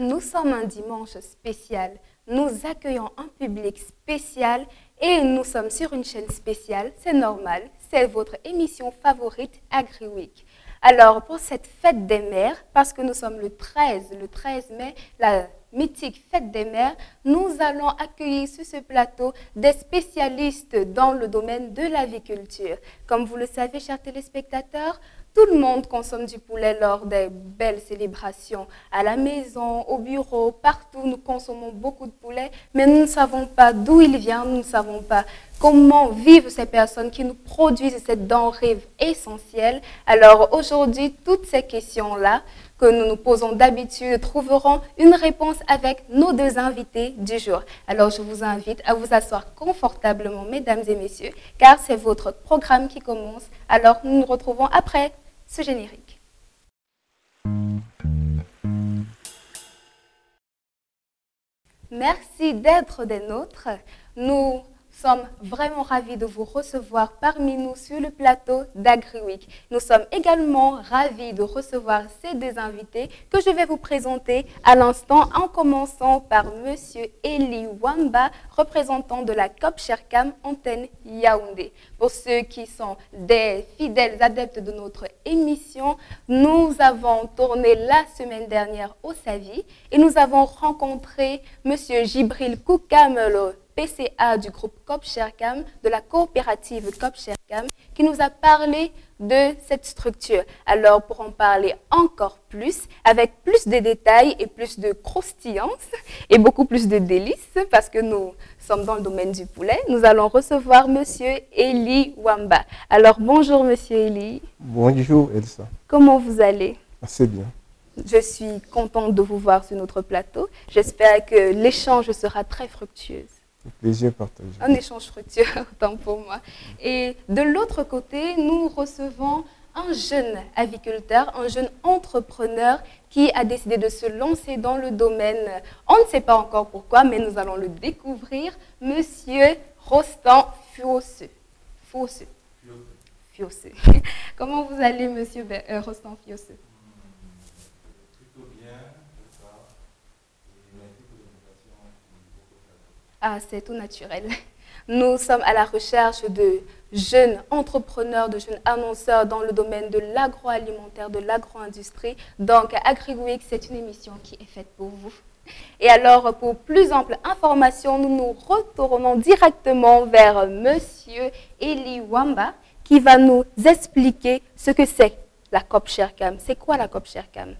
Nous sommes un dimanche spécial. Nous accueillons un public spécial et nous sommes sur une chaîne spéciale. C'est normal, c'est votre émission favorite AgriWeek. Alors, pour cette fête des mères, parce que nous sommes le 13 mai, la mythique fête des mères, nous allons accueillir sur ce plateau des spécialistes dans le domaine de l'aviculture. Comme vous le savez, chers téléspectateurs, tout le monde consomme du poulet lors des belles célébrations. À la maison, au bureau, partout, nous consommons beaucoup de poulet, mais nous ne savons pas d'où il vient, nous ne savons pas comment vivent ces personnes qui nous produisent cette denrée essentielle. Alors aujourd'hui, toutes ces questions-là que nous nous posons d'habitude trouveront une réponse avec nos deux invités du jour. Alors je vous invite à vous asseoir confortablement, mesdames et messieurs, car c'est votre programme qui commence. Alors nous nous retrouvons après ce générique. Merci d'être des nôtres. Nous sommes vraiment ravis de vous recevoir parmi nous sur le plateau d'AgriWeek. Nous sommes également ravis de recevoir ces deux invités que je vais vous présenter à l'instant en commençant par M. Eli Wamba, représentant de la COP Cherkam antenne Yaoundé. Pour ceux qui sont des fidèles adeptes de notre émission, nous avons tourné la semaine dernière au Savi et nous avons rencontré M. Jibril Koukamelo, PCA du groupe COP Cherkam, de la coopérative COP Cherkam, qui nous a parlé de cette structure. Alors, pour en parler encore plus, avec plus de détails et plus de croustillance et beaucoup plus de délices, parce que nous sommes dans le domaine du poulet, nous allons recevoir M. Eli Wamba. Alors, bonjour M. Eli. Bonjour Elsa. Comment vous allez? Assez bien. Je suis contente de vous voir sur notre plateau. J'espère que l'échange sera très fructueux. Plaisir partagé. Un échange fructueux, autant pour moi. Et de l'autre côté, nous recevons un jeune aviculteur, un jeune entrepreneur qui a décidé de se lancer dans le domaine. On ne sait pas encore pourquoi, mais nous allons le découvrir. Monsieur Rostan Fiosseux. Fiosseux. Comment vous allez, monsieur Rostan Fiosseux? Ah, c'est tout naturel. Nous sommes à la recherche de jeunes entrepreneurs, de jeunes annonceurs dans le domaine de l'agroalimentaire, de l'agro-industrie. Donc, AgriWeek, c'est une émission qui est faite pour vous. Et alors, pour plus ample information, nous nous retournons directement vers Monsieur Eli Wamba, qui va nous expliquer ce que c'est la COP Cherkam. C'est quoi la COP Cherkam?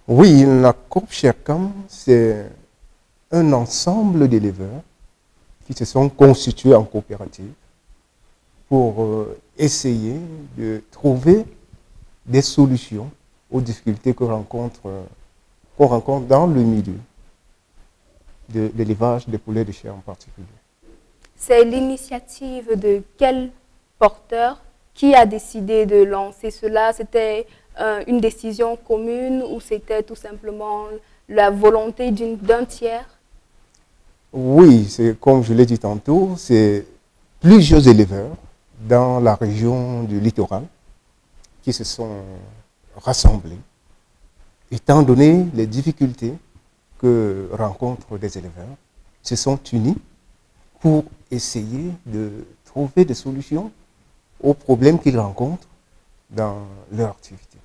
Oui, la COP Cherkam, c'est un ensemble d'éleveurs qui se sont constitués en coopérative pour essayer de trouver des solutions aux difficultés qu'on rencontre dans le milieu de l'élevage des poulets de chair en particulier. C'est l'initiative de quel porteur qui a décidé de lancer cela? C'était une décision commune ou c'était tout simplement la volonté d'un tiers? Oui, c'est comme je l'ai dit tantôt, c'est plusieurs éleveurs dans la région du littoral qui se sont rassemblés, étant donné les difficultés que rencontrent les éleveurs, se sont unis pour essayer de trouver des solutions aux problèmes qu'ils rencontrent dans leur activité.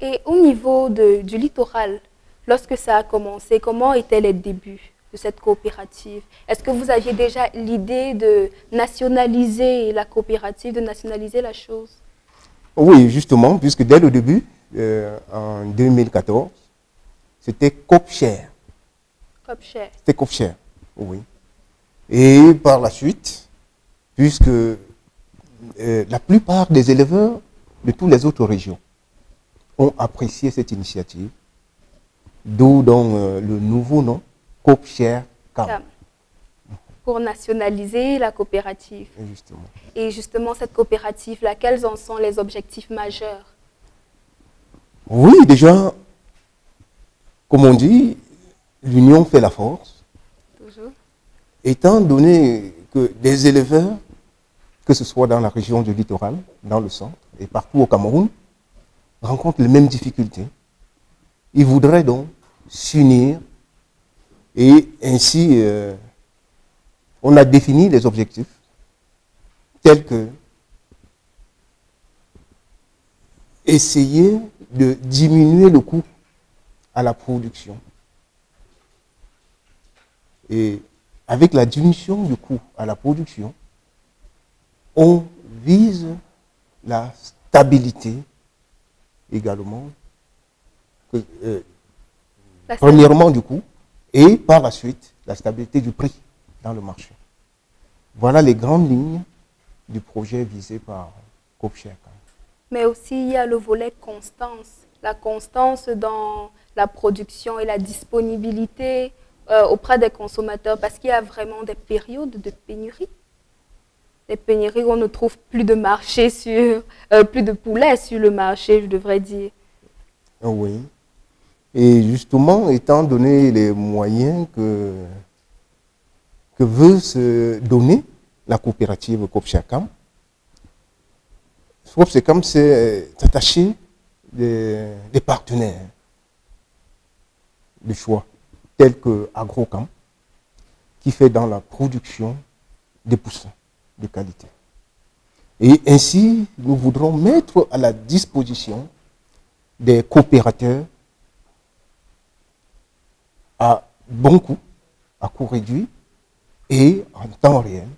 Et au niveau du littoral, lorsque ça a commencé, comment étaient les débuts de cette coopérative? Est-ce que vous aviez déjà l'idée de nationaliser la coopérative, de nationaliser la chose? Oui, justement, puisque dès le début, en 2014, c'était COPCHER. COPCHER. C'était COPCHER, oui. Et par la suite, puisque la plupart des éleveurs de toutes les autres régions ont apprécié cette initiative, d'où donc le nouveau nom, COPCHER CAM. Cam. Pour nationaliser la coopérative. Justement. Et justement, cette coopérative-là, quels en sont les objectifs majeurs? Oui, déjà, comme on dit, l'union fait la force. Toujours. Étant donné que des éleveurs, que ce soit dans la région du littoral, dans le centre et partout au Cameroun, rencontrent les mêmes difficultés, ils voudraient donc s'unir et ainsi, on a défini les objectifs tels que essayer de diminuer le coût à la production. Et avec la diminution du coût à la production, on vise la stabilité également, premièrement du coût, et par la suite, la stabilité du prix dans le marché. Voilà les grandes lignes du projet visé par COPCHER. Mais aussi, il y a le volet constance. La constance dans la production et la disponibilité auprès des consommateurs, parce qu'il y a vraiment des périodes de pénurie. Des pénuries où on ne trouve plus de marché plus de poulet sur le marché, je devrais dire. Oui. Et justement, étant donné les moyens que veut se donner la coopérative COPCHER-CAM, COPCHER-CAM s'est attaché des partenaires de choix, tels que AgroCam, qui fait dans la production des poussins de qualité. Et ainsi, nous voudrons mettre à la disposition des coopérateurs à bon coût, à coût réduit et en temps réel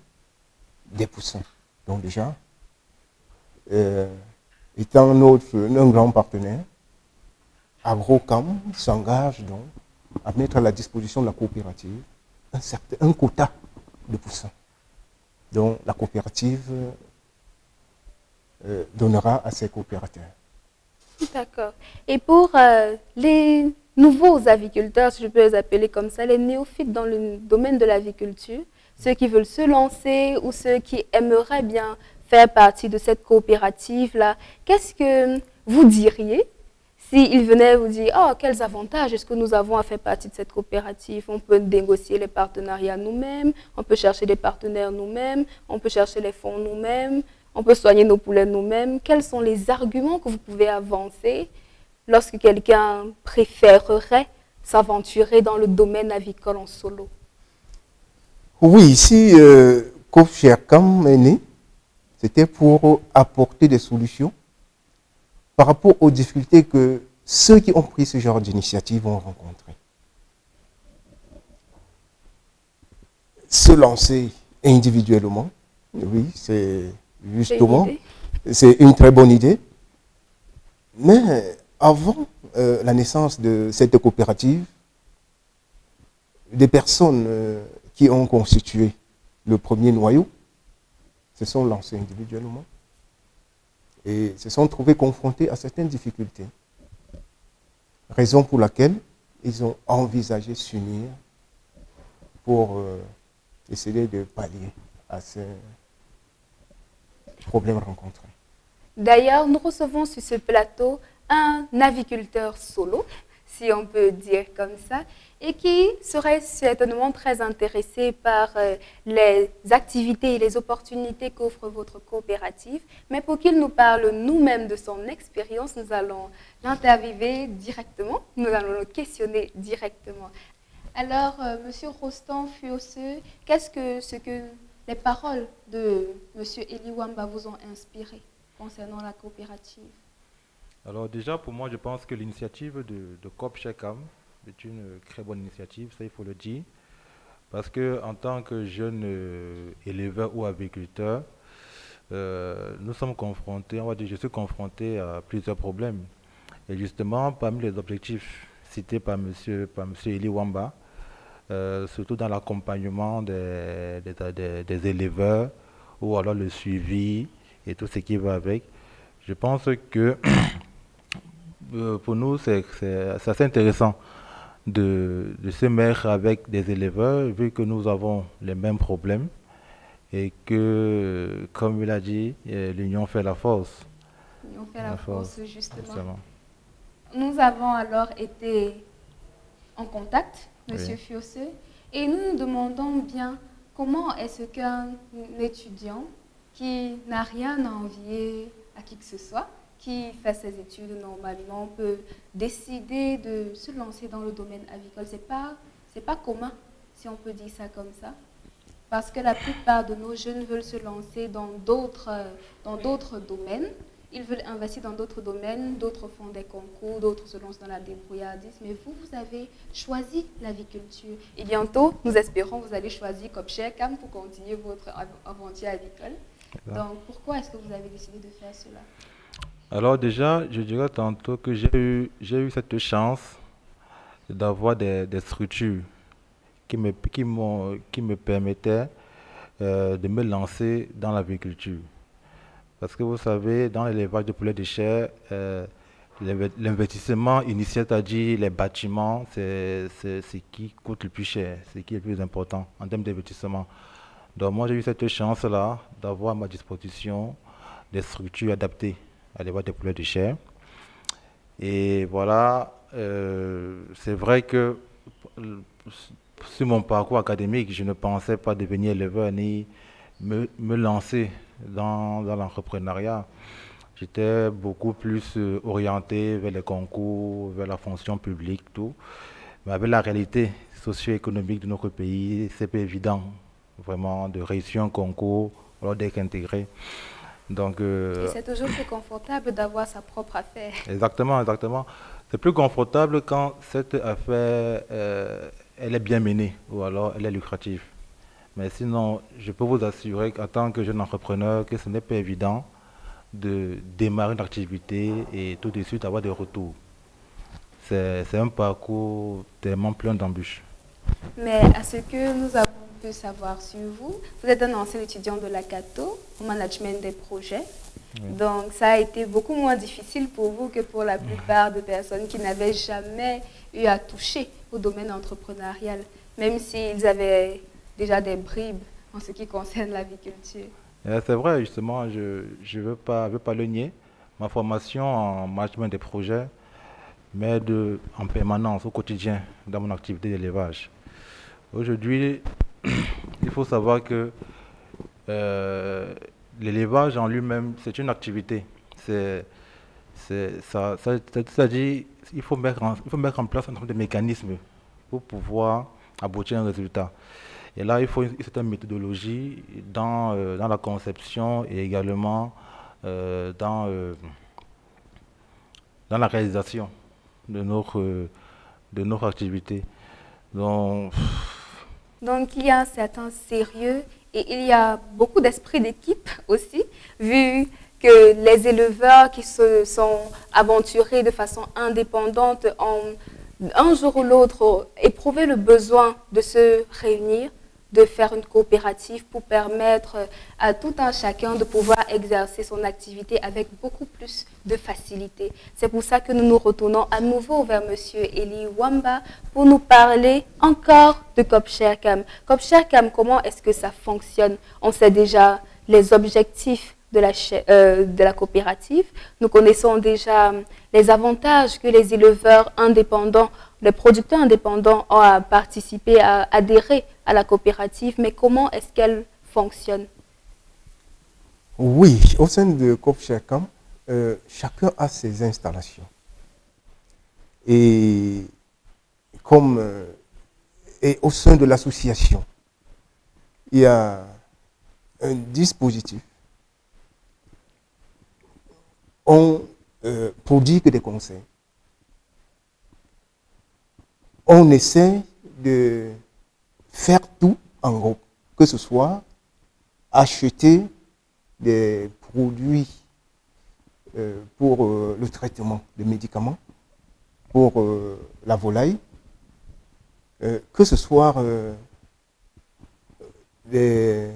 des poussins. Donc déjà, étant un grand partenaire, AgroCam s'engage donc à mettre à la disposition de la coopérative un quota de poussins. Donc la coopérative donnera à ses coopérateurs. D'accord. Et pour les nouveaux aviculteurs, si je peux les appeler comme ça, les néophytes dans le domaine de l'aviculture, ceux qui veulent se lancer ou ceux qui aimeraient bien faire partie de cette coopérative-là, qu'est-ce que vous diriez s'ils venaient vous dire « Oh, quels avantages est-ce que nous avons à faire partie de cette coopérative? On peut négocier les partenariats nous-mêmes, on peut chercher des partenaires nous-mêmes, on peut chercher les fonds nous-mêmes, on peut soigner nos poulets nous-mêmes. » Quels sont les arguments que vous pouvez avancer lorsque quelqu'un préférerait s'aventurer dans le domaine avicole en solo? Oui, ici, COPCHER-CAM est né, c'était pour apporter des solutions par rapport aux difficultés que ceux qui ont pris ce genre d'initiative ont rencontrées. Se lancer individuellement, oui, c'est justement, c'est une très bonne idée. Mais avant la naissance de cette coopérative, des personnes qui ont constitué le premier noyau se sont lancées individuellement et se sont trouvés confrontés à certaines difficultés. Raison pour laquelle ils ont envisagé s'unir pour essayer de pallier à ces problèmes rencontrés. D'ailleurs, nous recevons sur ce plateau un aviculteur solo, si on peut dire comme ça, et qui serait certainement très intéressé par les activités et les opportunités qu'offre votre coopérative. Mais pour qu'il nous parle nous-mêmes de son expérience, nous allons l'interviewer directement, nous allons le questionner directement. Alors, Monsieur Rostand Fuosseux, qu'est-ce que les paroles de Monsieur Eli Wamba vous ont inspiré concernant la coopérative? Alors déjà, pour moi, je pense que l'initiative de COPCHER-CAM est une très bonne initiative, ça il faut le dire, parce que en tant que jeune éleveur ou agriculteur, nous sommes confrontés, on va dire, je suis confronté à plusieurs problèmes. Et justement, parmi les objectifs cités par monsieur Eli Wamba, surtout dans l'accompagnement des éleveurs ou alors le suivi et tout ce qui va avec, je pense que pour nous, c'est assez intéressant de se mettre avec des éleveurs, vu que nous avons les mêmes problèmes et que, comme il a dit, l'union fait la force. L'union fait la force, justement. Justement. Nous avons alors été en contact, Monsieur Oui. Fiosseux, et nous nous demandons bien comment est-ce qu'un étudiant qui n'a rien à envier à qui que ce soit, qui fait ses études normalement, peut décider de se lancer dans le domaine avicole. C'est pas commun, si on peut dire ça comme ça. Parce que la plupart de nos jeunes veulent se lancer dans d'autres domaines. Ils veulent investir dans d'autres domaines, d'autres font des concours, d'autres se lancent dans la débrouillardise. Mais vous, vous avez choisi l'aviculture. Et bientôt, nous espérons que vous allez choisir COPCHECAM pour continuer votre aventure avicole. Donc, pourquoi est-ce que vous avez décidé de faire cela? Alors déjà, je dirais tantôt que j'ai eu cette chance d'avoir des structures qui me permettaient de me lancer dans l'agriculture. Parce que vous savez, dans l'élevage de poulets de chair, l'investissement initial, c'est-à-dire les bâtiments, c'est ce qui coûte le plus cher, ce qui est le plus important en termes d'investissement. Donc moi, j'ai eu cette chance-là d'avoir à ma disposition des structures adaptées à l'élevage des poulets de chair. Et voilà, c'est vrai que sur mon parcours académique, je ne pensais pas devenir éleveur ni me lancer dans l'entrepreneuriat. J'étais beaucoup plus orienté vers les concours, vers la fonction publique, tout. Mais avec la réalité socio-économique de notre pays, c'est pas évident vraiment de réussir un concours alors d'être intégré. Donc, Et c'est toujours plus confortable d'avoir sa propre affaire. exactement, exactement. C'est plus confortable quand cette affaire, elle est bien menée ou alors elle est lucrative. Mais sinon, je peux vous assurer qu'en tant que jeune entrepreneur, que ce n'est pas évident de démarrer une activité et tout de suite avoir des retours. C'est un parcours tellement plein d'embûches. Mais à ce que nous avons pu savoir sur vous, vous êtes un ancien étudiant de la Cato, au management des projets. Oui. Donc, ça a été beaucoup moins difficile pour vous que pour la plupart des personnes qui n'avaient jamais eu à toucher au domaine entrepreneurial, même s'ils avaient déjà des bribes en ce qui concerne l'aviculture. C'est vrai, justement, je veux pas le nier. Ma formation en management des projets m'aide en permanence au quotidien dans mon activité d'élevage. Aujourd'hui, il faut savoir que l'élevage en lui-même, c'est une activité. C'est-à-dire, il faut mettre en place un certain nombre de mécanismes pour pouvoir aboutir à un résultat. Et là, il faut une certaine méthodologie dans la conception et également dans la réalisation de notre activité. Donc, Donc, il y a un certain sérieux et il y a beaucoup d'esprit d'équipe aussi, vu que les éleveurs qui se sont aventurés de façon indépendante ont un jour ou l'autre éprouvé le besoin de se réunir, de faire une coopérative pour permettre à tout un chacun de pouvoir exercer son activité avec beaucoup plus de facilité. C'est pour ça que nous nous retournons à nouveau vers M. Eli Wamba pour nous parler encore de COPCHECAM. COPCHECAM, comment est-ce que ça fonctionne? On sait déjà les objectifs de la coopérative. Nous connaissons déjà les avantages que les éleveurs indépendants, les producteurs indépendants ont à participer, à adhérer à la coopérative, mais comment est-ce qu'elle fonctionne? Oui, au sein de COPCHECAM, chacun a ses installations. Et et au sein de l'association, il y a un dispositif. On produit que des conseils. On essaie de faire tout en groupe, que ce soit acheter des produits pour le traitement de médicaments, pour la volaille, que ce soit des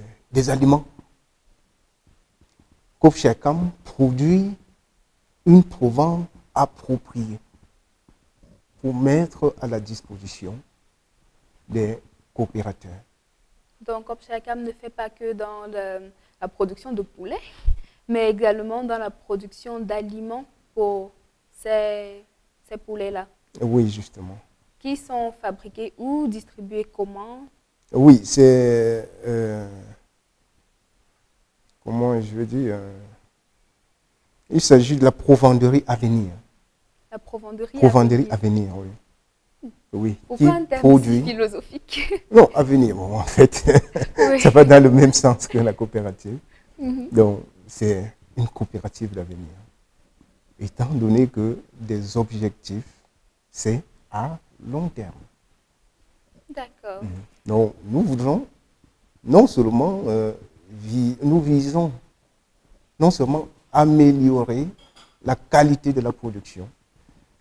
aliments. COPCHECAM produit une provence appropriée. pour mettre à la disposition des coopérateurs. Donc, Copchacam ne fait pas que dans la production de poulet, mais également dans la production d'aliments pour ces poulets-là. Oui, justement. Qui sont fabriqués ou distribués comment? Oui, c'est... comment je veux dire? Il s'agit de la provanderie à venir. La provanderie À venir, oui. Oui. Pourquoi un terme si philosophique? Non, à venir, bon, en fait, Oui. ça va dans le même sens que la coopérative. Mhm. Donc, c'est une coopérative d'avenir. Étant donné que des objectifs, c'est à long terme. D'accord. Donc, nous voudrons non seulement, nous visons non seulement améliorer la qualité de la production,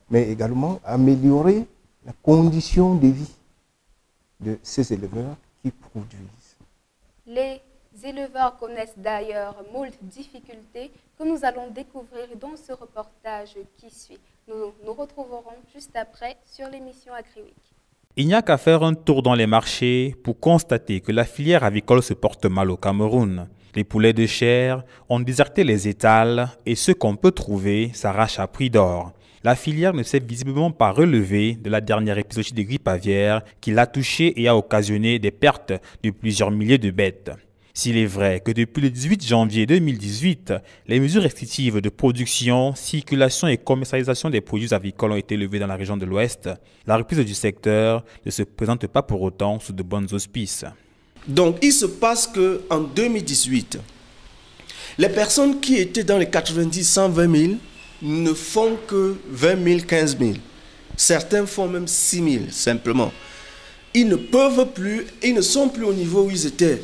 mais également améliorer la condition de vie de ces éleveurs qui produisent. Les éleveurs connaissent d'ailleurs moult difficultés que nous allons découvrir dans ce reportage qui suit. Nous nous retrouverons juste après sur l'émission AgriWeek. Il n'y a qu'à faire un tour dans les marchés pour constater que la filière avicole se porte mal au Cameroun. Les poulets de chair ont déserté les étals et ce qu'on peut trouver s'arrache à prix d'or. La filière ne s'est visiblement pas relevée de la dernière épisode de grippe aviaire qui l'a touchée et a occasionné des pertes de plusieurs milliers de bêtes. S'il est vrai que depuis le 18 janvier 2018, les mesures restrictives de production, circulation et commercialisation des produits avicoles ont été levées dans la région de l'Ouest, la reprise du secteur ne se présente pas pour autant sous de bonnes auspices. Donc, il se passe qu'en 2018, les personnes qui étaient dans les 90, 120 000 ne font que 20 000, 15 000. Certains font même 6 000, simplement. Ils ne peuvent plus, ils ne sont plus au niveau où ils étaient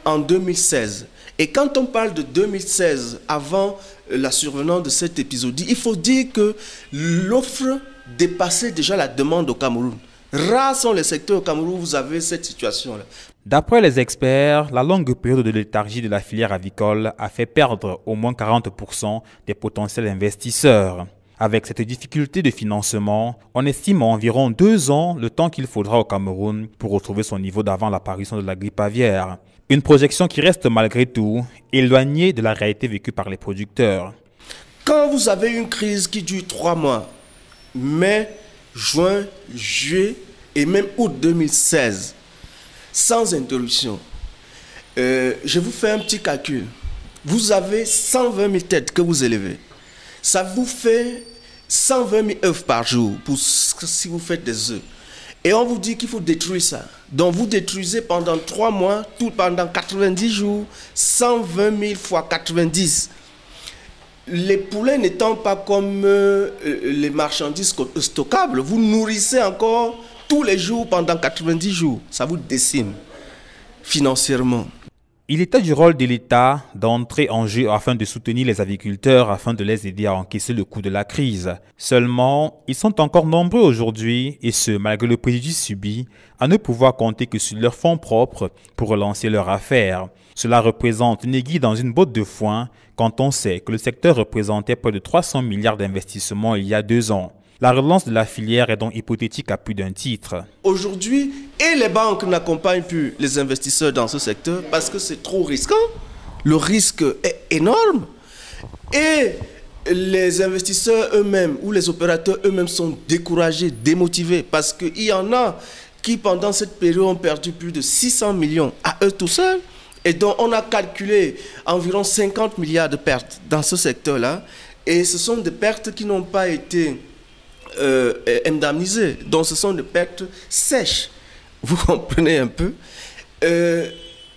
en 2016. Et quand on parle de 2016, avant la survenance de cet épisode, il faut dire que l'offre dépassait déjà la demande au Cameroun. Rares sont les secteurs au Cameroun où vous avez cette situation-là. D'après les experts, la longue période de léthargie de la filière avicole a fait perdre au moins 40% des potentiels investisseurs. Avec cette difficulté de financement, on estime à environ 2 ans le temps qu'il faudra au Cameroun pour retrouver son niveau d'avant l'apparition de la grippe aviaire. Une projection qui reste malgré tout éloignée de la réalité vécue par les producteurs. Quand vous avez une crise qui dure 3 mois, mai, juin, juillet et même août 2016, sans interruption, je vous fais un petit calcul. Vous avez 120 000 têtes que vous élevez. Ça vous fait 120 000 œufs par jour si vous faites des œufs. Et on vous dit qu'il faut détruire ça. Donc vous détruisez pendant 3 mois, pendant 90 jours, 120 000 fois 90. Les poulets n'étant pas comme les marchandises stockables, vous nourrissez encore tous les jours pendant 90 jours. Ça vous décime financièrement. Il était du rôle de l'État d'entrer en jeu afin de soutenir les agriculteurs, afin de les aider à encaisser le coût de la crise. Seulement, ils sont encore nombreux aujourd'hui, et ce, malgré le préjudice subi, à ne pouvoir compter que sur leurs fonds propres pour relancer leur affaire. Cela représente une aiguille dans une botte de foin quand on sait que le secteur représentait près de 300 milliards d'investissements il y a 2 ans. La relance de la filière est donc hypothétique à plus d'un titre. Aujourd'hui, et les banques n'accompagnent plus les investisseurs dans ce secteur parce que c'est trop risquant. Le risque est énorme. Et les investisseurs eux-mêmes ou les opérateurs eux-mêmes sont découragés, démotivés parce qu'il y en a qui pendant cette période ont perdu plus de 600 millions à eux tout seuls. Et donc on a calculé environ 50 milliards de pertes dans ce secteur-là. Et ce sont des pertes qui n'ont pas été indemnisées. Donc ce sont des pertes sèches. Vous comprenez un peu?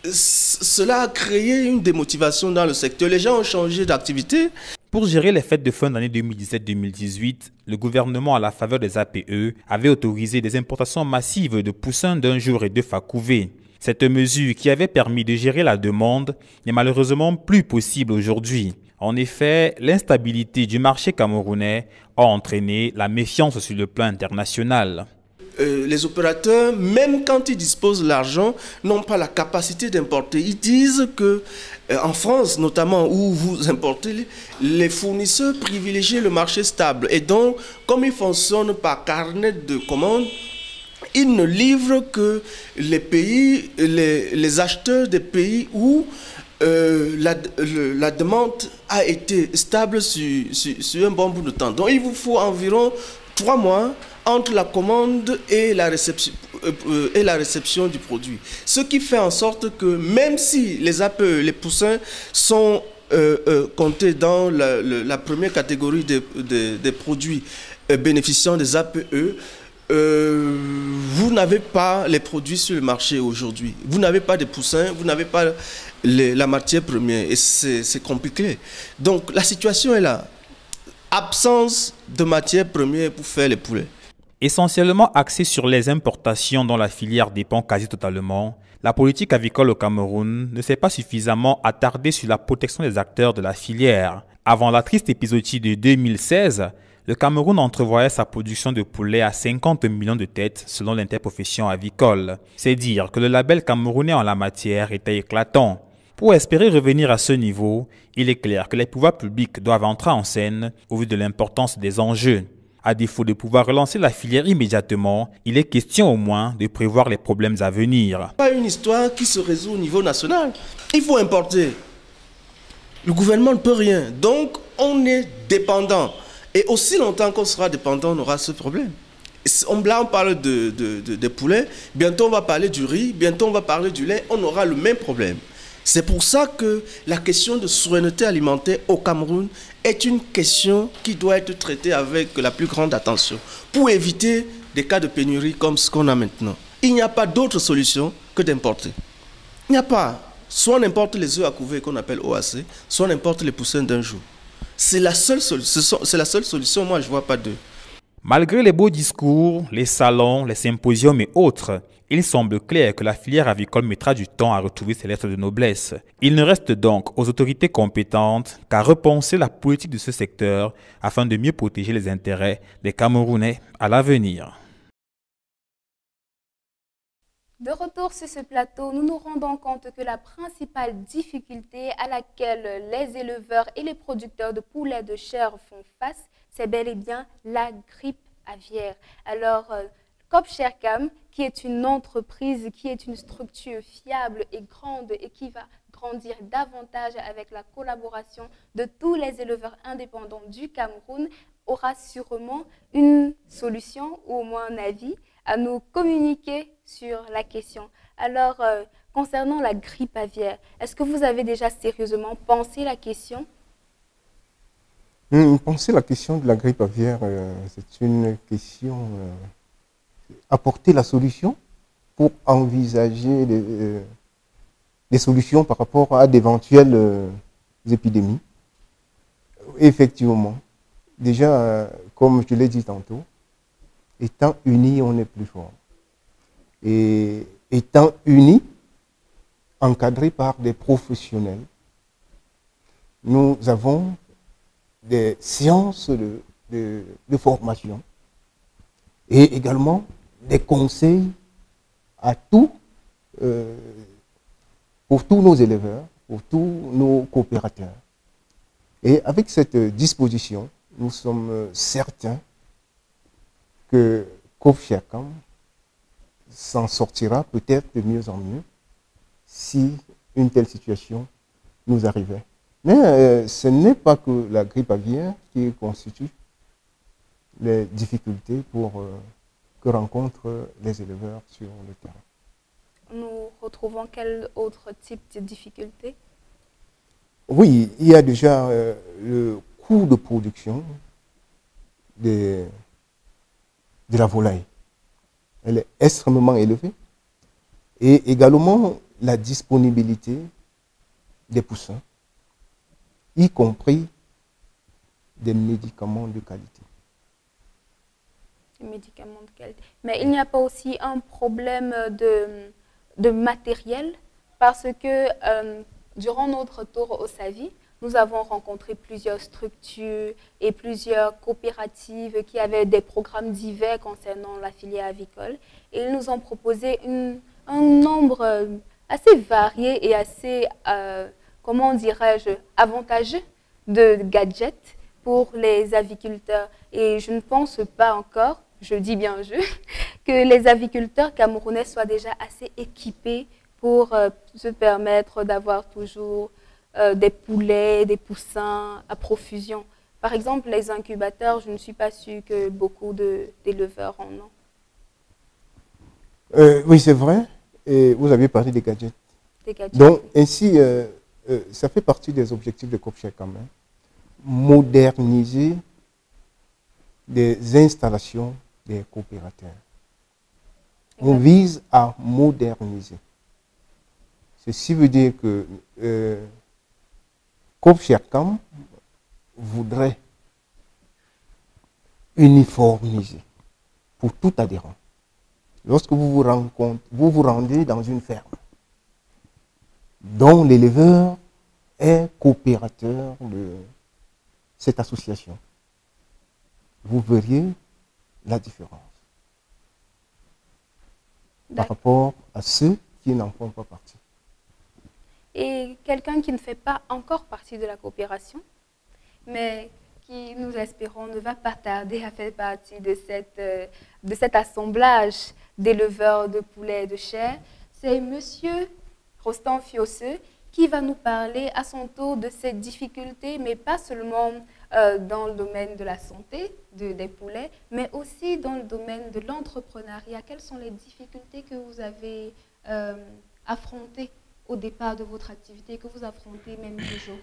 Cela a créé une démotivation dans le secteur. Les gens ont changé d'activité. Pour gérer les fêtes de fin d'année 2017-2018, le gouvernement, à la faveur des APE, avait autorisé des importations massives de poussins d'un jour et d'œufs à couver. Cette mesure qui avait permis de gérer la demande n'est malheureusement plus possible aujourd'hui. En effet, l'instabilité du marché camerounais a entraîné la méfiance sur le plan international. les opérateurs, même quand ils disposent de l'argent, n'ont pas la capacité d'importer. Ils disent que en France, notamment, où vous importez, les fournisseurs privilégient le marché stable. Et donc, comme ils fonctionnent par carnet de commandes, ils ne livrent que les pays, les acheteurs des pays où la demande a été stable sur un bon bout de temps. Donc, il vous faut environ 3 mois entre la commande et la réception du produit. Ce qui fait en sorte que même si les APE, les poussins, sont comptés dans la première catégorie des produits bénéficiant des APE, vous n'avez pas les produits sur le marché aujourd'hui. Vous n'avez pas de poussins, vous n'avez pas la matière première et c'est compliqué. Donc la situation est là. Absence de matière première pour faire les poulets. Essentiellement axée sur les importations dont la filière dépend quasi totalement, la politique avicole au Cameroun ne s'est pas suffisamment attardée sur la protection des acteurs de la filière. Avant la triste épisodie de 2016, le Cameroun entrevoyait sa production de poulet à 50 millions de têtes selon l'interprofession avicole. C'est dire que le label camerounais en la matière était éclatant. Pour espérer revenir à ce niveau, il est clair que les pouvoirs publics doivent entrer en scène au vu de l'importance des enjeux. À défaut de pouvoir relancer la filière immédiatement, il est question au moins de prévoir les problèmes à venir. Pas une histoire qui se résout au niveau national. Il faut importer. Le gouvernement ne peut rien. Donc, on est dépendant. Et aussi longtemps qu'on sera dépendant, on aura ce problème. Là, on parle des poulets. Bientôt, on va parler du riz. Bientôt, on va parler du lait. On aura le même problème. C'est pour ça que la question de souveraineté alimentaire au Cameroun est une question qui doit être traitée avec la plus grande attention pour éviter des cas de pénurie comme ce qu'on a maintenant. Il n'y a pas d'autre solution que d'importer. Il n'y a pas. Soit on importe les œufs à couver qu'on appelle OAC, soit on importe les poussins d'un jour. C'est la seule solution. Moi, je ne vois pas deux. Malgré les beaux discours, les salons, les symposiums et autres, il semble clair que la filière avicole mettra du temps à retrouver ses lettres de noblesse. Il ne reste donc aux autorités compétentes qu'à repenser la politique de ce secteur afin de mieux protéger les intérêts des Camerounais à l'avenir. De retour sur ce plateau, nous nous rendons compte que la principale difficulté à laquelle les éleveurs et les producteurs de poulets de chair font face, c'est bel et bien la grippe aviaire. Alors, COP-CHERCAM, qui est une entreprise, qui est une structure fiable et grande et qui va grandir davantage avec la collaboration de tous les éleveurs indépendants du Cameroun, aura sûrement une solution ou au moins un avis à nous communiquer sur la question. Alors, concernant la grippe aviaire, est-ce que vous avez déjà sérieusement pensé la question? Penser la question de la grippe aviaire, c'est une question... apporter la solution pour envisager des solutions par rapport à d'éventuelles épidémies. Effectivement, déjà, comme je l'ai dit tantôt, étant unis, on est plus fort. Et étant unis, encadrés par des professionnels, nous avons des séances de formation et également des conseils à pour tous nos éleveurs, pour tous nos coopérateurs. Et avec cette disposition, nous sommes certains que COP-CHERCAM s'en sortira peut-être de mieux en mieux si une telle situation nous arrivait. Mais ce n'est pas que la grippe aviaire qui constitue les difficultés que rencontrent les éleveurs sur le terrain. Nous retrouvons quel autre type de difficultés? Oui, il y a déjà le coût de production de la volaille. Elle est extrêmement élevée. Et également la disponibilité des poussins, y compris des médicaments de qualité. Médicaments de qualité. Mais il n'y a pas aussi un problème de matériel parce que durant notre tour au SAVI, nous avons rencontré plusieurs structures et plusieurs coopératives qui avaient des programmes divers concernant la filière avicole. Et ils nous ont proposé un nombre assez varié et assez, comment dirais-je, avantageux de gadgets pour les aviculteurs. Et je ne pense pas encore, je dis bien je, que les aviculteurs camerounais soient déjà assez équipés pour se permettre d'avoir toujours des poulets, des poussins à profusion. Par exemple, les incubateurs, je ne suis pas sûre que beaucoup d'éleveurs en ont. Oui, c'est vrai. Et vous avez parlé des gadgets. Des gadgets. Donc, ainsi, ça fait partie des objectifs de COPCHEC quand même. Moderniser des installations des coopérateurs. On vise à moderniser. Ceci veut dire que COPCHECAM voudrait uniformiser pour tout adhérent. Lorsque vous vous rendez dans une ferme dont l'éleveur est coopérateur de cette association, vous verriez la différence par rapport à ceux qui n'en font pas partie. Et quelqu'un qui ne fait pas encore partie de la coopération, mais qui, nous espérons, ne va pas tarder à faire partie de cet assemblage d'éleveurs de poulets et de chair, c'est Monsieur Rostand Fiosseux qui va nous parler à son tour de ces difficultés, mais pas seulement dans le domaine de la santé des poulets, mais aussi dans le domaine de l'entrepreneuriat. Quelles sont les difficultés que vous avez affrontées au départ de votre activité, que vous affrontez même toujours?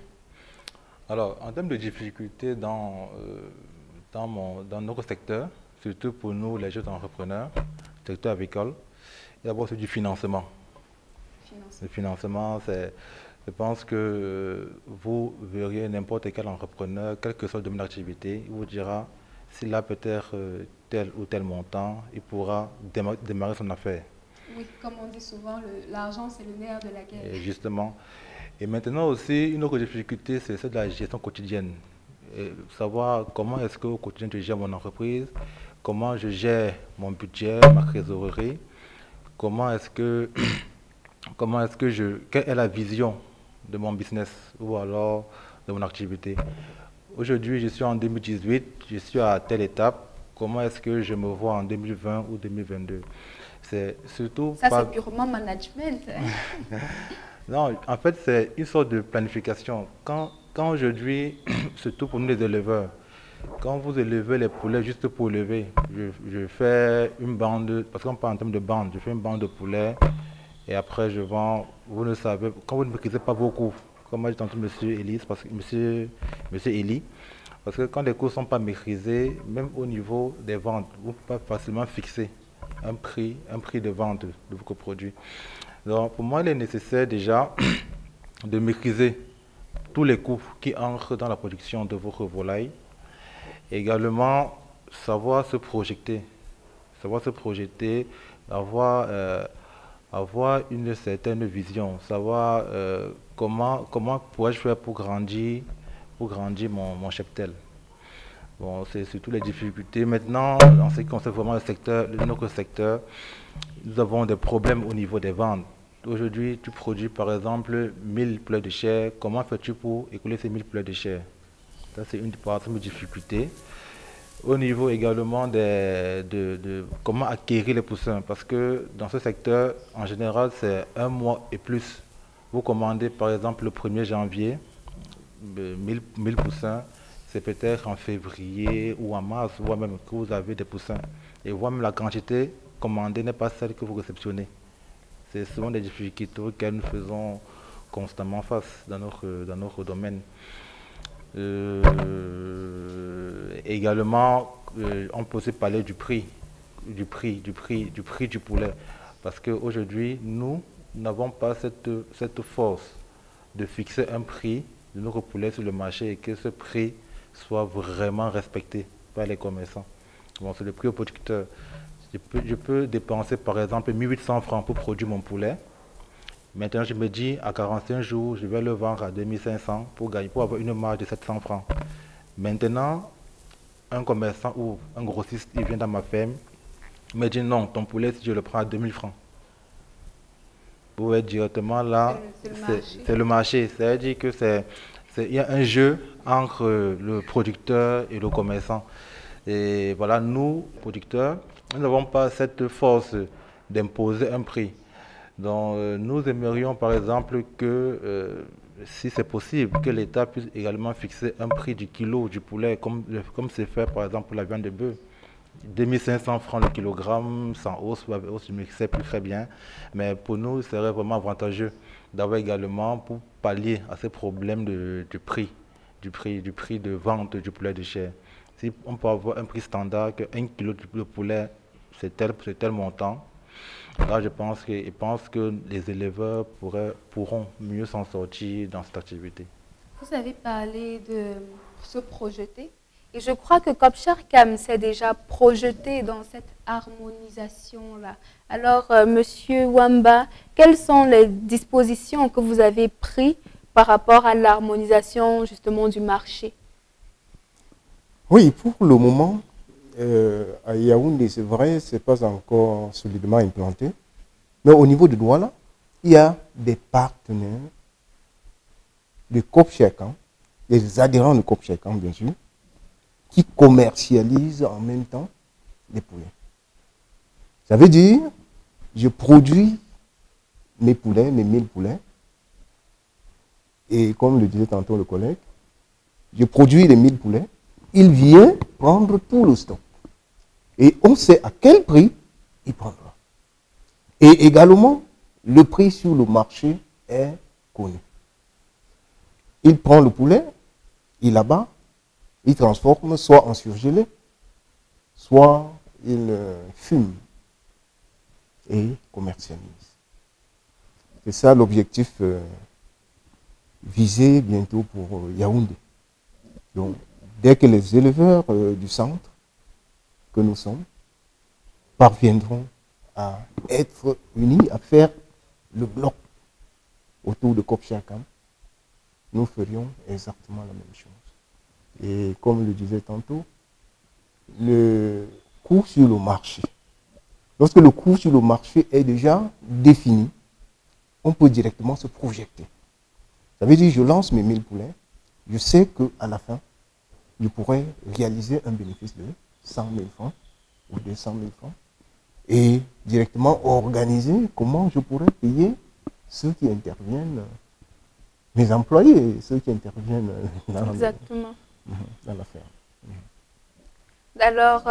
Alors, en termes de difficultés dans notre secteur, surtout pour nous, les jeunes entrepreneurs, secteur avicole, d'abord c'est du financement. Le financement, je pense que vous verriez n'importe quel entrepreneur, quel que soit le domaine d'activité, il vous dira s'il a peut-être tel ou tel montant, il pourra démarrer son affaire. Oui, comme on dit souvent, l'argent c'est le nerf de la guerre. Et justement. Et maintenant aussi, une autre difficulté, c'est celle de la gestion quotidienne. Et savoir comment est-ce qu'au quotidien je gère mon entreprise, comment je gère mon budget, ma trésorerie, quelle est la vision de mon business ou alors de mon activité. Aujourd'hui, je suis en 2018, je suis à telle étape, comment est-ce que je me vois en 2020 ou 2022? C'est surtout... Ça, c'est purement management. Non, en fait, c'est une sorte de planification. Quand aujourd'hui, surtout pour nous les éleveurs, quand vous élevez les poulets juste pour élever, je fais une bande, parce qu'on parle en termes de bande, je fais une bande de poulets et après je vends, vous ne savez, quand vous ne maîtrisez pas vos coûts, comme moi j'ai entendu monsieur Eli, parce que quand les coûts ne sont pas maîtrisés, même au niveau des ventes, vous ne pouvez pas facilement fixer un prix de vente de vos produits. Donc pour moi, il est nécessaire déjà de maîtriser tous les coûts qui entrent dans la production de votre volaille. Également, savoir se projeter, avoir une certaine vision, savoir comment pourrais-je faire pour grandir mon cheptel. Bon, c'est surtout les difficultés. Maintenant, en ce qui concerne vraiment notre secteur, nous avons des problèmes au niveau des ventes. Aujourd'hui, tu produis par exemple 1000 poulets de chair. Comment fais-tu pour écouler ces 1000 poulets de chair? Ça, c'est une des difficultés. Au niveau également de comment acquérir les poussins, parce que dans ce secteur, en général, c'est 1 mois et plus. Vous commandez par exemple le 1er janvier 1000 poussins, c'est peut-être en février ou en mars, voire même que vous avez des poussins. Et voire même la quantité commandée n'est pas celle que vous réceptionnez. C'est souvent des difficultés auxquelles nous faisons constamment face dans notre domaine. Également, on peut aussi parler du prix du poulet. Parce qu'aujourd'hui, nous n'avons pas cette force de fixer un prix de notre poulet sur le marché et que ce prix soit vraiment respecté par les commerçants. Bon, c'est le prix au producteur. Je peux dépenser par exemple 1800 francs pour produire mon poulet Maintenant, je me dis, à 45 jours, je vais le vendre à 2500 pour avoir une marge de 700 francs. Maintenant, un commerçant ou un grossiste, il vient dans ma ferme, il me dit non, ton poulet, si je le prends à 2000 francs. Vous voyez directement là, c'est le marché. C'est-à-dire que il y a un jeu entre le producteur et le commerçant. Et voilà, nous, producteurs, nous n'avons pas cette force d'imposer un prix. Donc, nous aimerions par exemple que, si c'est possible, que l'État puisse également fixer un prix du kilo du poulet, comme c'est fait par exemple pour la viande de bœuf. 2500 francs le kilogramme, sans hausse ou avec hausse, je ne sais plus très bien. Mais pour nous, ce serait vraiment avantageux d'avoir également, pour pallier à ces problèmes du prix de vente du poulet de chair. Si on peut avoir un prix standard, que 1 kilo de poulet, c'est tel montant, là je pense que les éleveurs pourront mieux s'en sortir dans cette activité. Vous avez parlé de se projeter. Et je crois que Copchercam s'est déjà projeté dans cette harmonisation-là. Alors, Monsieur Wamba, quelles sont les dispositions que vous avez prises par rapport à l'harmonisation justement du marché? Oui, pour le moment, à Yaoundé, c'est vrai, ce n'est pas encore solidement implanté. Mais au niveau de Douala, il y a des partenaires de Copchercam, des adhérents de Copchercam, bien sûr, qui commercialisent en même temps les poulets. Ça veut dire, je produis mes poulets, mes 1000 poulets, et comme le disait tantôt le collègue, je produis les 1000 poulets, il vient prendre tout le stock. Et on sait à quel prix il prendra. Et également, le prix sur le marché est connu. Il prend le poulet, il abat, il transforme soit en surgelé, soit il fume et commercialise. C'est ça l'objectif visé bientôt pour Yaoundé. Donc, dès que les éleveurs du centre que nous sommes parviendront à être unis, à faire le bloc autour de Copchercam, nous ferions exactement la même chose. Et comme le disait tantôt, le coût sur le marché. Lorsque le coût sur le marché est déjà défini, on peut directement se projeter. Ça veut dire que je lance mes 1000 poulets, je sais qu'à la fin, je pourrais réaliser un bénéfice de 100 000 francs ou 200 000 francs et directement organiser comment je pourrais payer ceux qui interviennent, mes employés, ceux qui interviennent dans l'affaire. Alors,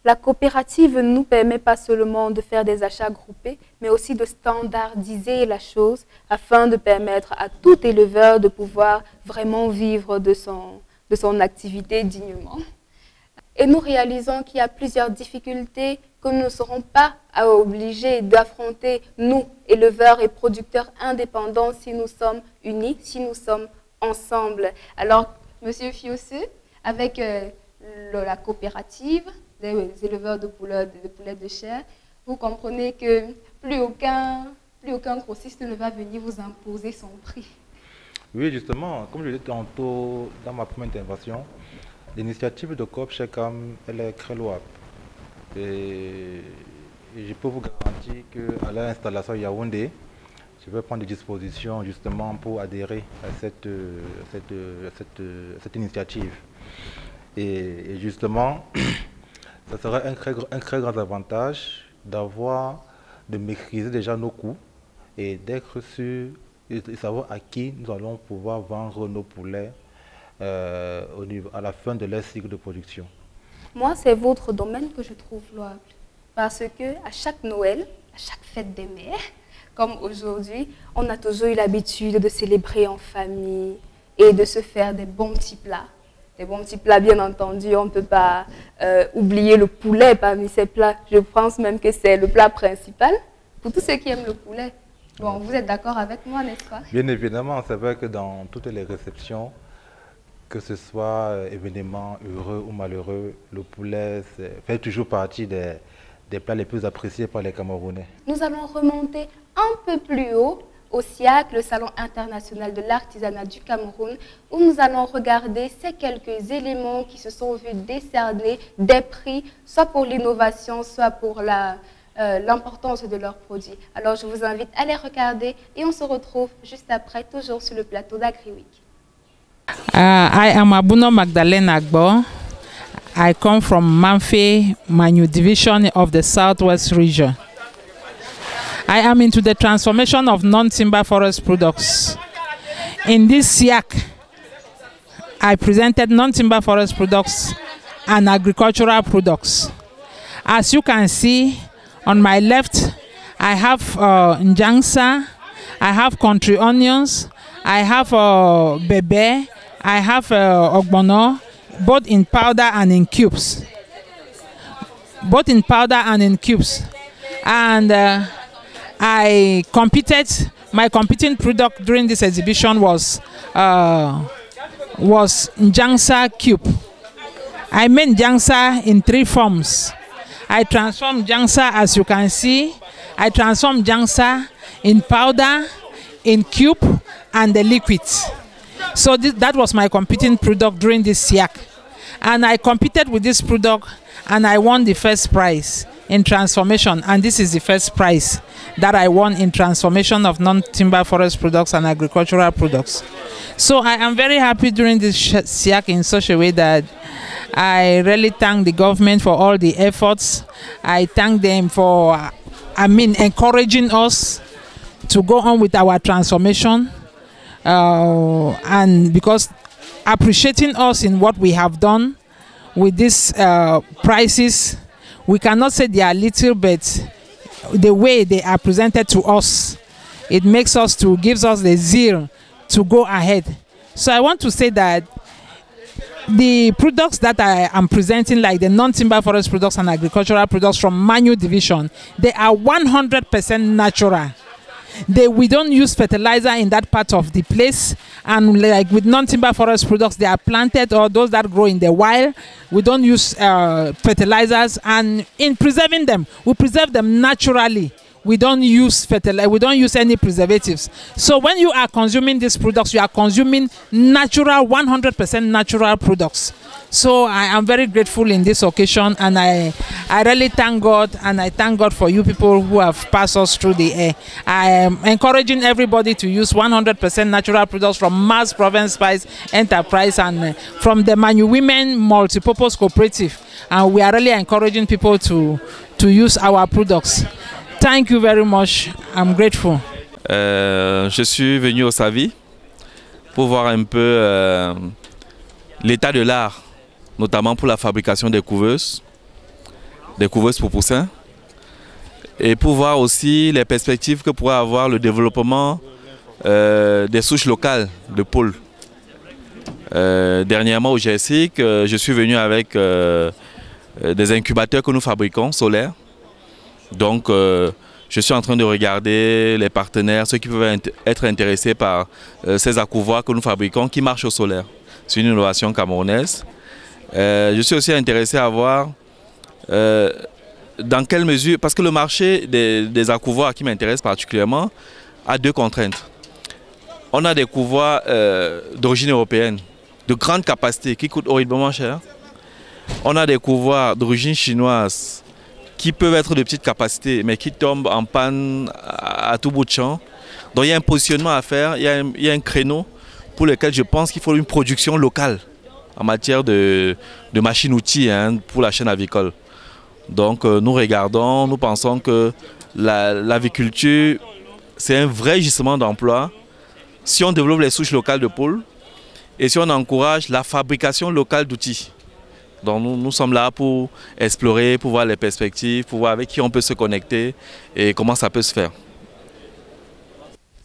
la coopérative ne nous permet pas seulement de faire des achats groupés, mais aussi de standardiser la chose afin de permettre à tout éleveur de pouvoir vraiment vivre de son activité dignement. Et nous réalisons qu'il y a plusieurs difficultés que nous ne serons pas obligés d'affronter, nous, éleveurs et producteurs indépendants, si nous sommes unis, si nous sommes ensemble. Alors, Monsieur Fiossé, avec la coopérative des éleveurs de poulets de chair, vous comprenez que plus aucun grossiste ne va venir vous imposer son prix. Oui, justement, comme je l'ai dit tantôt dans ma première intervention, l'initiative de Copchercam, elle est très louable. Et je peux vous garantir qu'à l'installation Yaoundé, je vais prendre des dispositions justement pour adhérer à cette initiative. Et justement, ça serait un très grand avantage de maîtriser déjà nos coûts et d'être sûr de savoir à qui nous allons pouvoir vendre nos poulets à la fin de leur cycle de production. Moi, c'est votre domaine que je trouve louable. Parce que à chaque Noël, à chaque fête des mères, comme aujourd'hui, on a toujours eu l'habitude de célébrer en famille et de se faire des bons petits plats. Des bons petits plats, bien entendu, on ne peut pas oublier le poulet parmi ces plats. Je pense même que c'est le plat principal pour tous ceux qui aiment le poulet. Bon, vous êtes d'accord avec moi, n'est-ce pas? Bien évidemment, c'est vrai que dans toutes les réceptions, que ce soit événements heureux ou malheureux, le poulet fait toujours partie des plats les plus appréciés par les Camerounais. Nous allons remonter un peu plus haut au SIAC, le Salon international de l'artisanat du Cameroun, où nous allons regarder ces quelques éléments qui se sont vus décerner des prix, soit pour l'innovation, soit pour l'importance de leurs produits. Alors je vous invite à les regarder et on se retrouve juste après, toujours sur le plateau d'AgriWeek. I am Abuno Magdalene Agbo. I come from Manfe Manu division of the Southwest region. I am into the transformation of non-timber forest products. In this SIAC, I presented non-timber forest products and agricultural products. As you can see, on my left, I have njangsa, I have country onions, I have bebe, I have ogbono, both in powder and in cubes. Both in powder and in cubes. And I competed, my competing product during this exhibition was njangsa cube. I made njangsa in 3 forms. I transformed njangsa, as you can see. I transformed njangsa in powder, in cube, and the liquids. So that was my competing product during this SIAC. And I competed with this product and I won the first prize in transformation. And this is the first prize that I won in transformation of non-timber forest products and agricultural products. So I am very happy during this SIAC in such a way that I really thank the government for all the efforts. I thank them for, encouraging us to go on with our transformation. And because appreciating us in what we have done with these prices, we cannot say they are little, but the way they are presented to us, it gives us the zeal to go ahead. So I want to say that the products that I am presenting, like the non-timber forest products and agricultural products from Manu division, they are 100% natural. We don't use fertilizer in that part of the place, and like with non-timber forest products, they are planted, or those that grow in the wild. We don't use fertilizers, and in preserving them, we preserve them naturally. We don't use fertilizer, we don't use any preservatives. So when you are consuming these products, you are consuming natural, 100% natural products. So I am very grateful in this occasion, and I really thank God, and I thank God for you people who have passed us through the air. I am encouraging everybody to use 100% natural products from Mars Province Spice Enterprise and from the Manu Women Multipurpose Cooperative. And we are really encouraging people to use our products. Thank you very much. I'm grateful. Je suis venu au SAVI pour voir un peu l'état de l'art, notamment pour la fabrication des couveuses pour poussins, et pour voir aussi les perspectives que pourrait avoir le développement des souches locales de poules. Dernièrement au GSIC, je suis venu avec des incubateurs que nous fabriquons solaires. Donc je suis en train de regarder les partenaires, ceux qui peuvent être intéressés par ces accouvoirs que nous fabriquons qui marchent au solaire. C'est une innovation camerounaise. Je suis aussi intéressé à voir dans quelle mesure, parce que le marché des accouvoirs qui m'intéresse particulièrement a 2 contraintes. On a des couvoirs d'origine européenne, de grande capacité, qui coûtent horriblement cher. On a des couvoirs d'origine chinoise qui peuvent être de petite capacité, mais qui tombent en panne à tout bout de champ. Donc il y a un positionnement à faire, il y a un créneau pour lequel je pense qu'il faut une production locale en matière de machines-outils pour la chaîne avicole. Donc nous regardons, nous pensons que l'aviculture, c'est un vrai gisement d'emploi. Si on développe les souches locales de poules et si on encourage la fabrication locale d'outils. Donc nous sommes là pour explorer, pour voir les perspectives, pour voir avec qui on peut se connecter et comment ça peut se faire.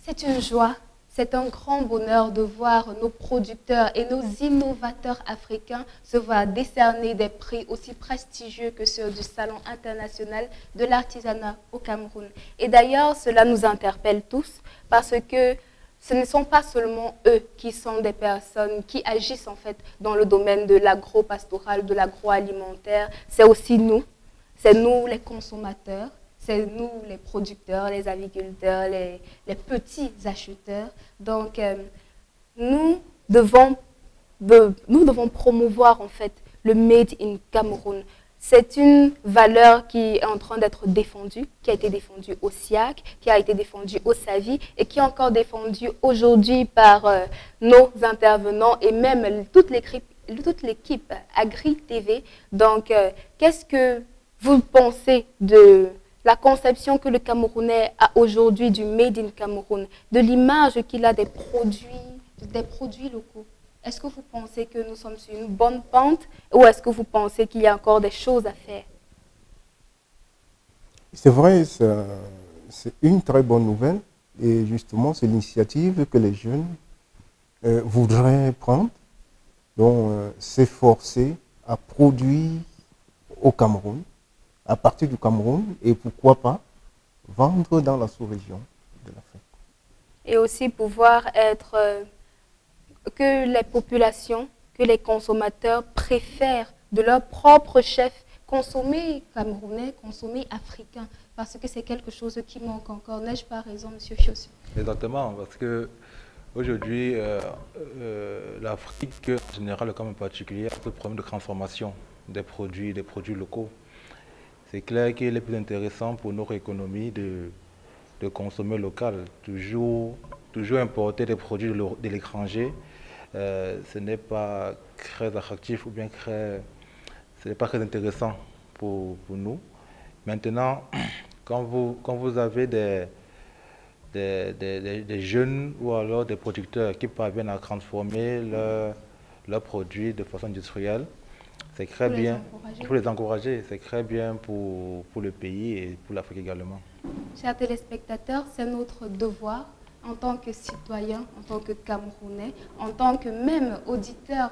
C'est une joie, c'est un grand bonheur de voir nos producteurs et nos innovateurs africains se voir décerner des prix aussi prestigieux que ceux du Salon international de l'artisanat au Cameroun. Et d'ailleurs, cela nous interpelle tous parce que ce ne sont pas seulement eux qui sont des personnes qui agissent en fait dans le domaine de l'agro-pastoral, de l'agroalimentaire, c'est aussi nous, c'est nous les consommateurs, c'est nous les producteurs, les agriculteurs, les petits acheteurs. Donc, nous devons promouvoir en fait le Made in Cameroun. C'est une valeur qui est en train d'être défendue, qui a été défendue au SIAC, qui a été défendue au SAVI et qui est encore défendue aujourd'hui par nos intervenants et même toute l'équipe Agri TV. Donc, qu'est-ce que vous pensez de la conception que le Camerounais a aujourd'hui du Made in Cameroun, de l'image qu'il a des produits locaux? Est-ce que vous pensez que nous sommes sur une bonne pente ou est-ce que vous pensez qu'il y a encore des choses à faire? C'est vrai, c'est une très bonne nouvelle et justement c'est l'initiative que les jeunes voudraient prendre, donc s'efforcer à produire au Cameroun, à partir du Cameroun et pourquoi pas vendre dans la sous-région de l'Afrique. Et aussi pouvoir être... que les populations, que les consommateurs préfèrent de leur propre chef consommer camerounais, consommer africain, parce que c'est quelque chose qui manque encore. N'ai-je pas raison, M. Fiossu? Exactement, parce que aujourd'hui, l'Afrique en général, comme en particulier, a ce problème de transformation des produits locaux. C'est clair qu'il est plus intéressant pour notre économie de consommer local, toujours importer des produits de l'étranger. Ce n'est pas très attractif ou bien ce n'est pas très intéressant pour nous. Maintenant, quand vous avez des jeunes ou alors des producteurs qui parviennent à transformer leurs produits de façon industrielle, c'est très bien pour les encourager, c'est très bien pour le pays et pour l'Afrique également. Chers téléspectateurs, c'est notre devoir en tant que citoyen, en tant que Camerounais, en tant que même auditeur,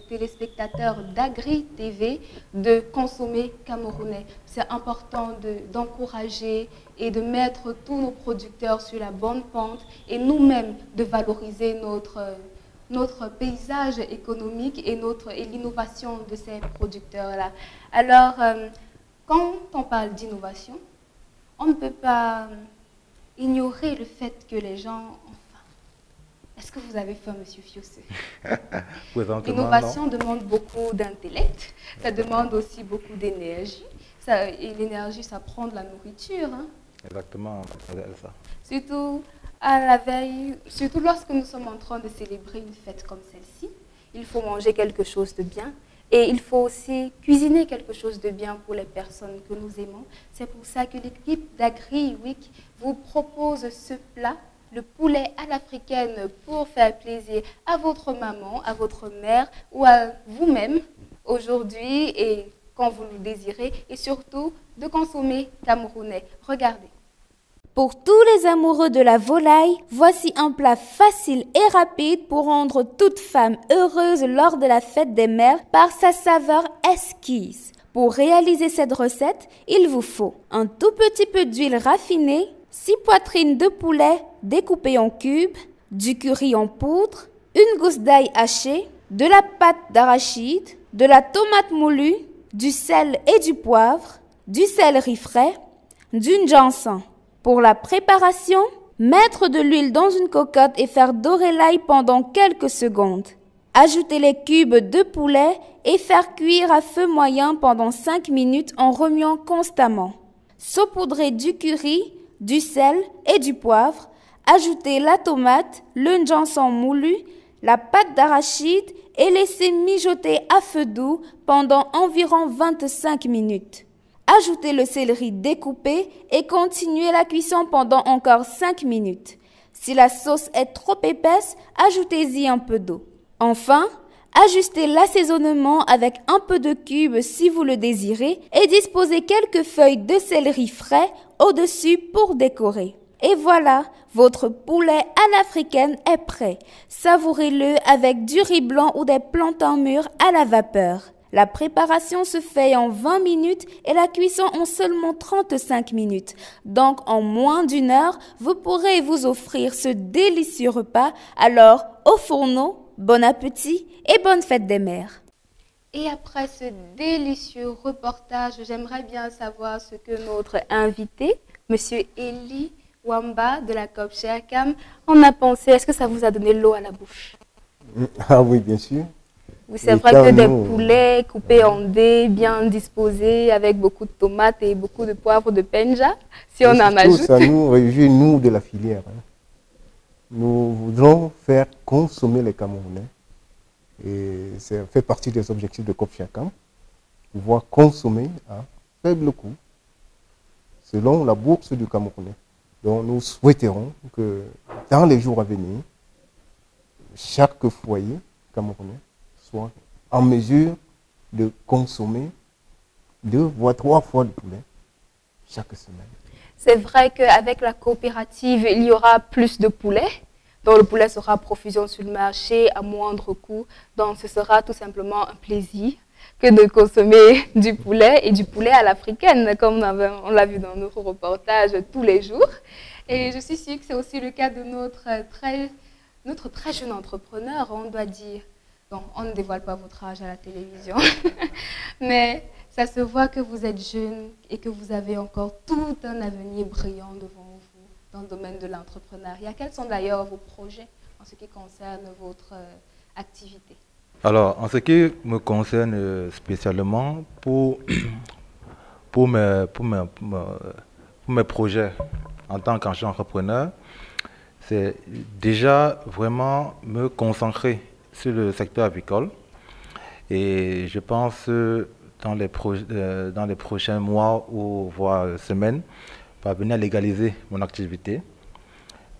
téléspectateur d'Agri TV, de consommer camerounais. C'est important d'encourager et de mettre tous nos producteurs sur la bonne pente et nous-mêmes de valoriser notre paysage économique et l'innovation de ces producteurs-là. Alors, quand on parle d'innovation, on ne peut pas ignorer le fait que les gens ont faim. Est-ce que vous avez faim, M. Fiossu? L'innovation demande beaucoup d'intellect, ça demande aussi beaucoup d'énergie. Et l'énergie, ça prend de la nourriture. Hein. Exactement, ça. Surtout à la veille, surtout lorsque nous sommes en train de célébrer une fête comme celle-ci, il faut manger quelque chose de bien. Et il faut aussi cuisiner quelque chose de bien pour les personnes que nous aimons. C'est pour ça que l'équipe d'Agri Week vous propose ce plat, le poulet à l'africaine, pour faire plaisir à votre maman, à votre mère ou à vous-même aujourd'hui et quand vous le désirez. Et surtout, de consommer camerounais. Regardez. Pour tous les amoureux de la volaille, voici un plat facile et rapide pour rendre toute femme heureuse lors de la fête des mères par sa saveur exquise. Pour réaliser cette recette, il vous faut un tout petit peu d'huile raffinée, 6 poitrines de poulet découpées en cubes, du curry en poudre, une gousse d'ail hachée, de la pâte d'arachide, de la tomate moulue, du sel et du poivre, du céleri frais, du ndjansan. Pour la préparation, mettre de l'huile dans une cocotte et faire dorer l'ail pendant quelques secondes. Ajouter les cubes de poulet et faire cuire à feu moyen pendant 5 minutes en remuant constamment. Saupoudrer du curry, du sel et du poivre. Ajouter la tomate, le ndjansan moulu, la pâte d'arachide et laisser mijoter à feu doux pendant environ 25 minutes. Ajoutez le céleri découpé et continuez la cuisson pendant encore 5 minutes. Si la sauce est trop épaisse, ajoutez-y un peu d'eau. Enfin, ajustez l'assaisonnement avec un peu de cube si vous le désirez et disposez quelques feuilles de céleri frais au-dessus pour décorer. Et voilà, votre poulet à l'africaine est prêt. Savourez-le avec du riz blanc ou des plantains mûrs à la vapeur. La préparation se fait en 20 minutes et la cuisson en seulement 35 minutes. Donc, en moins d'1 heure, vous pourrez vous offrir ce délicieux repas. Alors, au fourneau, bon appétit et bonne fête des mères. Et après ce délicieux reportage, j'aimerais bien savoir ce que notre invité, M. Eli Wamba de la COP Cherkam, en a pensé. Est-ce que ça vous a donné l'eau à la bouche? Ah oui, bien sûr. Oui, c'est vrai que des poulets coupés en dés, bien disposés, avec beaucoup de tomates et beaucoup de poivre de penja, si on en ajoute. Ça nous réjouit, nous, de la filière. Nous voudrons faire consommer les Camerounais. Et ça fait partie des objectifs de COP Cherkam, pouvoir consommer à faible coût, selon la bourse du Camerounais. Donc nous souhaiterons que dans les jours à venir, chaque foyer camerounais soit en mesure de consommer 2 voire 3 fois de poulet chaque semaine. C'est vrai qu'avec la coopérative, il y aura plus de poulets. Donc le poulet sera à profusion sur le marché à moindre coût. Donc ce sera tout simplement un plaisir que de consommer du poulet et du poulet à l'africaine, comme on l'a vu dans notre reportage tous les jours. Et je suis sûre que c'est aussi le cas de notre très jeune entrepreneur, on doit dire. Bon, on ne dévoile pas votre âge à la télévision, mais ça se voit que vous êtes jeune et que vous avez encore tout un avenir brillant devant vous dans le domaine de l'entrepreneuriat. Quels sont d'ailleurs vos projets en ce qui concerne votre activité? Alors, en ce qui me concerne spécialement, pour mes projets en tant qu'entrepreneur, c'est déjà vraiment me concentrer sur le secteur avicole. Et je pense dans les prochains mois ou voire semaines, parvenir à légaliser mon activité.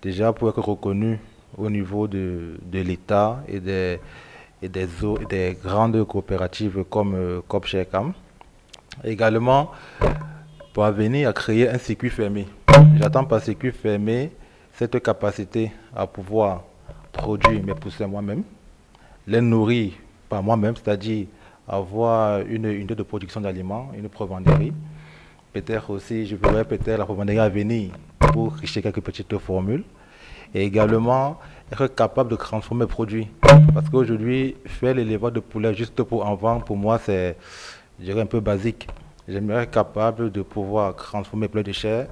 Déjà pour être reconnu au niveau de l'État et des grandes coopératives comme COP Cherkam. Également, parvenir à créer un circuit fermé. J'attends par circuit fermé cette capacité à pouvoir produire mes poussins moi-même, les nourrir par moi-même, c'est-à-dire avoir une unité de production d'aliments, une provenderie. Peut-être aussi, je verrai peut-être la provenderie à venir pour richer quelques petites formules. Et également, être capable de transformer mes produits. Parce qu'aujourd'hui, faire l'élevage de poulet juste pour en vendre, pour moi, c'est, je dirais, un peu basique. J'aimerais être capable de pouvoir transformer mes poulets de chair.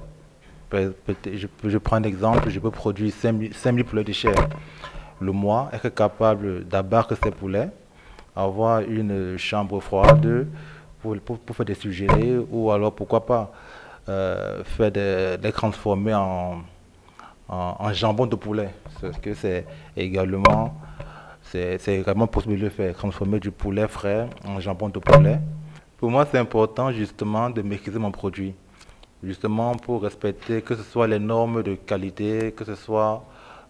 Je prends un exemple, je peux produire 5000 poulets de chair le mois, être capable d'abattre ces poulets, avoir une chambre froide pour faire des suggérés, ou alors pourquoi pas les transformer en jambon de poulet. Parce que c'est également possible de le faire, transformer du poulet frais en jambon de poulet. Pour moi, c'est important justement de maîtriser mon produit, justement pour respecter que ce soit les normes de qualité, que ce soit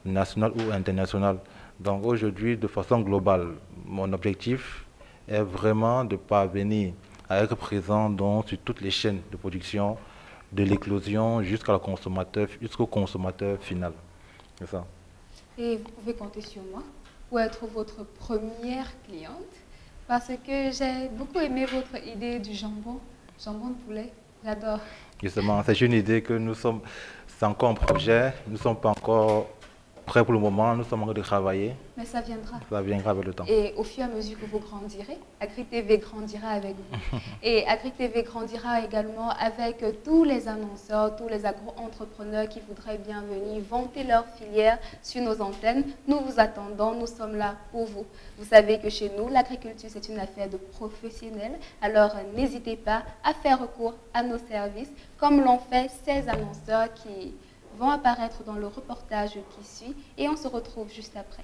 national ou international. Donc aujourd'hui, de façon globale, mon objectif est vraiment de parvenir à être présent sur toutes les chaînes de production, de l'éclosion jusqu'au consommateur final. C'est ça. Et vous pouvez compter sur moi pour être votre première cliente, parce que j'ai beaucoup aimé votre idée du jambon de poulet. J'adore. Justement, c'est une idée que c'est encore un projet, nous ne sommes pas encore prêts pour le moment, nous sommes en train de travailler. Mais ça viendra. Ça viendra avec le temps. Et au fur et à mesure que vous grandirez, AgriTV grandira avec vous. Et AgriTV grandira également avec tous les annonceurs, tous les agro-entrepreneurs qui voudraient bien venir vanter leur filière sur nos antennes. Nous vous attendons, nous sommes là pour vous. Vous savez que chez nous, l'agriculture, c'est une affaire de professionnels. Alors, n'hésitez pas à faire recours à nos services, comme l'ont fait ces annonceurs qui vont apparaître dans le reportage qui suit. Et on se retrouve juste après.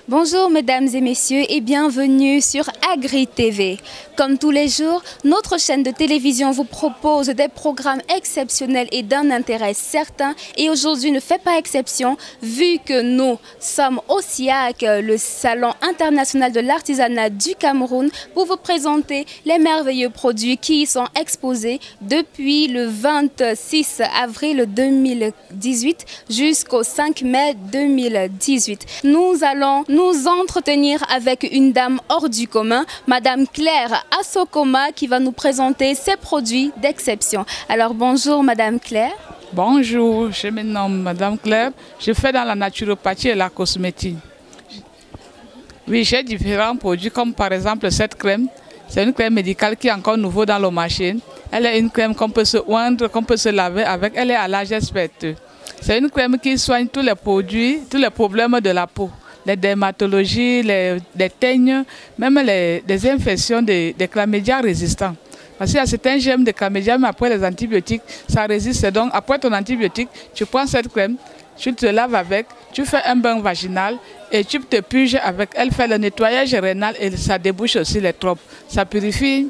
Bonjour mesdames et messieurs et bienvenue sur AgriTV. Comme tous les jours, notre chaîne de télévision vous propose des programmes exceptionnels et d'un intérêt certain. Et aujourd'hui ne fait pas exception vu que nous sommes au SIAC, le Salon international de l'artisanat du Cameroun, pour vous présenter les merveilleux produits qui y sont exposés depuis le 26 avril 2018 jusqu'au 5 mai 2018. Nous allons nous entretenir avec une dame hors du commun, Madame Claire Assokoma, qui va nous présenter ses produits d'exception. Alors bonjour Madame Claire. Bonjour, je me nomme Madame Claire. Je fais dans la naturopathie et la cosmétique. Oui, j'ai différents produits comme par exemple cette crème. C'est une crème médicale qui est encore nouveau dans le marché. Elle est une crème qu'on peut se oindre, qu'on peut se laver avec. Elle est à l'âge expert. C'est une crème qui soigne tous les produits, tous les problèmes de la peau. Les dermatologies, les teignes, même les infections des chlamydia résistants. Parce qu'il y a certains germes de chlamydia, mais après les antibiotiques, ça résiste. Donc après ton antibiotique, tu prends cette crème, tu te laves avec, tu fais un bain vaginal et tu te puges avec. Elle fait le nettoyage rénal et ça débouche aussi les tropes. Ça purifie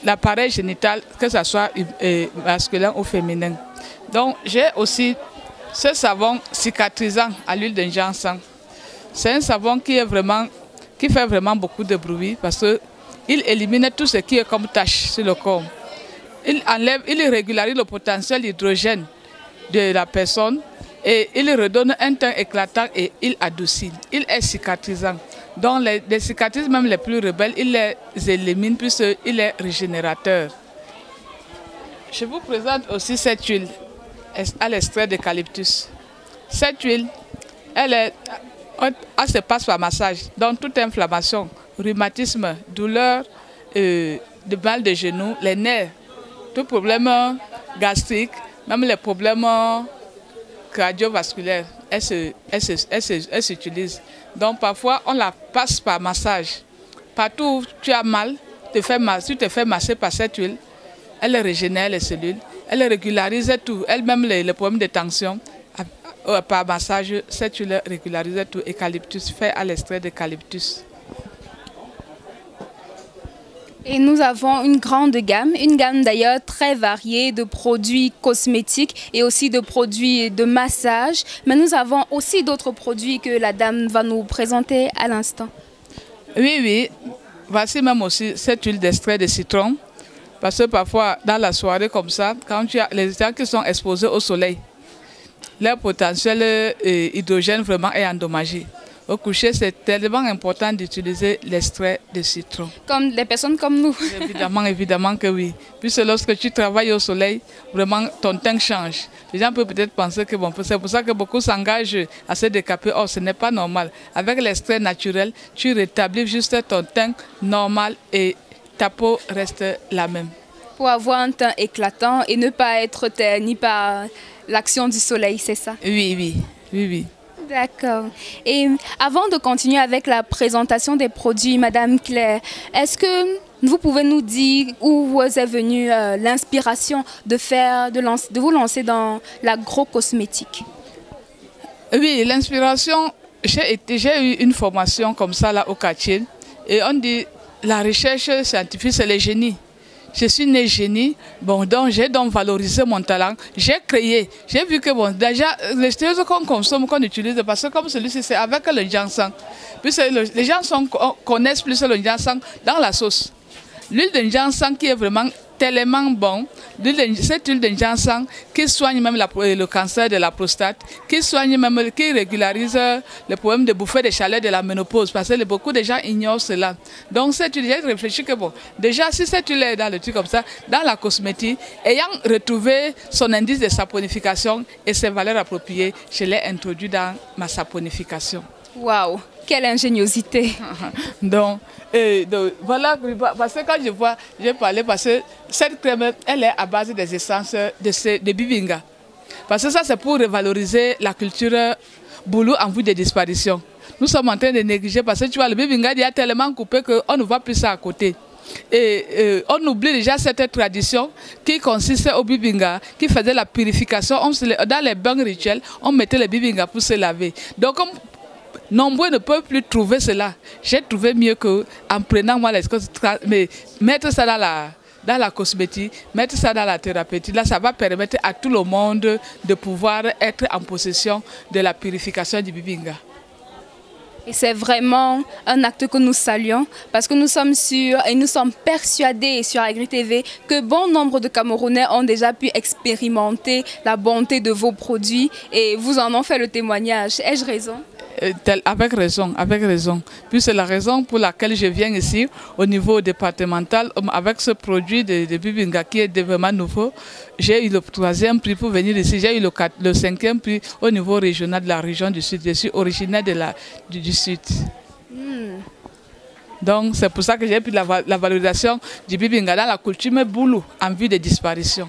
l'appareil génital, que ce soit masculin ou féminin. Donc j'ai aussi ce savon cicatrisant à l'huile de ginseng. C'est un savon qui fait vraiment beaucoup de bruit parce qu'il élimine tout ce qui est comme tache sur le corps. Il régularise le potentiel d'hydrogène de la personne et il redonne un teint éclatant et il adoucit. Il est cicatrisant. Donc les cicatrices même les plus rebelles, il les élimine puisqu'il est régénérateur. Je vous présente aussi cette huile à l'extrait d'eucalyptus. Cette huile, elle se passe par massage. Donc toute inflammation, rhumatisme, douleur, de mal de genoux, les nerfs, tout problème gastrique, même les problèmes cardiovasculaires, elle s'utilise. Donc parfois on la passe par massage. Partout où tu as mal, tu te fais masser par cette huile, elle régénère les cellules, elle régularise tout, elle-même les problèmes de tension. Par massage, cette huile régularise tout. Eucalyptus, fait à l'extrait d'eucalyptus. Et nous avons une grande gamme d'ailleurs très variée de produits cosmétiques et aussi de produits de massage. Mais nous avons aussi d'autres produits que la dame va nous présenter à l'instant. Oui. Voici même aussi cette huile d'extrait de citron. Parce que parfois, dans la soirée comme ça, quand tu as les gens qui sont exposés au soleil, leur potentiel hydrogène vraiment est endommagé. Au coucher, c'est tellement important d'utiliser l'extrait de citron. Comme des personnes comme nous. Évidemment que oui. Puisque lorsque tu travailles au soleil, vraiment ton teint change. Les gens peuvent peut-être penser que bon, c'est pour ça que beaucoup s'engagent à se décaper. Oh, ce n'est pas normal. Avec l'extrait naturel, tu rétablis juste ton teint normal et ta peau reste la même. Pour avoir un teint éclatant et ne pas être terni par l'action du soleil, c'est ça? Oui. D'accord. Et avant de continuer avec la présentation des produits, Madame Claire, est-ce que vous pouvez nous dire où vous est venue l'inspiration de vous lancer dans l'agro-cosmétique? Oui, l'inspiration, j'ai eu une formation comme ça là au Quartier et on dit la recherche scientifique c'est le génie. Je suis né génie, bon, donc j'ai donc valorisé mon talent, j'ai créé, j'ai vu que bon, déjà les choses qu'on consomme, qu'on utilise, parce que comme celui-ci c'est avec le ginseng, puisque les gens connaissent plus le ginseng dans la sauce. L'huile de ginseng qui est vraiment tellement bon, cette huile de ginseng qui soigne même le cancer de la prostate, qui soigne même, qui régularise le problème de bouffée de chaleur de la ménopause, parce que beaucoup de gens ignorent cela. Donc cette huile, j'ai réfléchi que bon, déjà si cette huile est dans le truc comme ça, dans la cosmétique, ayant retrouvé son indice de saponification et ses valeurs appropriées, je l'ai introduit dans ma saponification. Waouh, quelle ingéniosité! Donc voilà, parce que quand je vois, j'ai parlé parce que cette crème, elle est à base des essences de bibinga. Parce que ça, c'est pour revaloriser la culture boulot en vue de disparition. Nous sommes en train de négliger parce que tu vois, le bibinga, il y a tellement coupé qu'on ne voit plus ça à côté. Et on oublie déjà cette tradition qui consistait au bibinga, qui faisait la purification. Dans les bains rituels, on mettait le bibinga pour se laver. Donc, nombreux ne peuvent plus trouver cela. J'ai trouvé mieux qu'en prenant moi les choses, mais mettre ça dans la cosmétique, mettre ça dans la thérapeutique. Là, ça va permettre à tout le monde de pouvoir être en possession de la purification du bibinga. Et c'est vraiment un acte que nous saluons parce que nous sommes sûrs et nous sommes persuadés sur Agri TV que bon nombre de Camerounais ont déjà pu expérimenter la bonté de vos produits et vous en ont fait le témoignage. Ai-je raison? Avec raison, avec raison. Puis c'est la raison pour laquelle je viens ici au niveau départemental avec ce produit de Bibinga qui est vraiment nouveau. J'ai eu le 3e prix pour venir ici, j'ai eu le 5e prix au niveau régional de la région du Sud. Je suis originaire du Sud. Donc c'est pour ça que j'ai pris la valorisation du Bibinga dans la culture boulou en vue de disparition.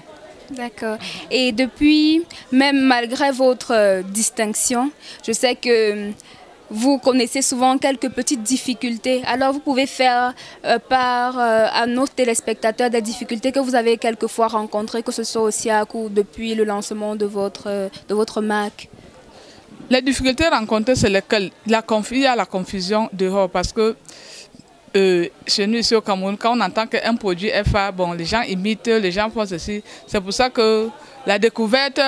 D'accord. Et depuis, même malgré votre distinction, je sais que vous connaissez souvent quelques petites difficultés. Alors vous pouvez faire part à nos téléspectateurs des difficultés que vous avez quelquefois rencontrées, que ce soit aussi à coup depuis le lancement de votre marque. Les difficultés rencontrées, c'est lesquelles? Il y a la confusion dehors parce que chez nous ici au Cameroun, quand on entend qu'un produit est FA, bon, les gens imitent, les gens font ceci. C'est pour ça que la découverte,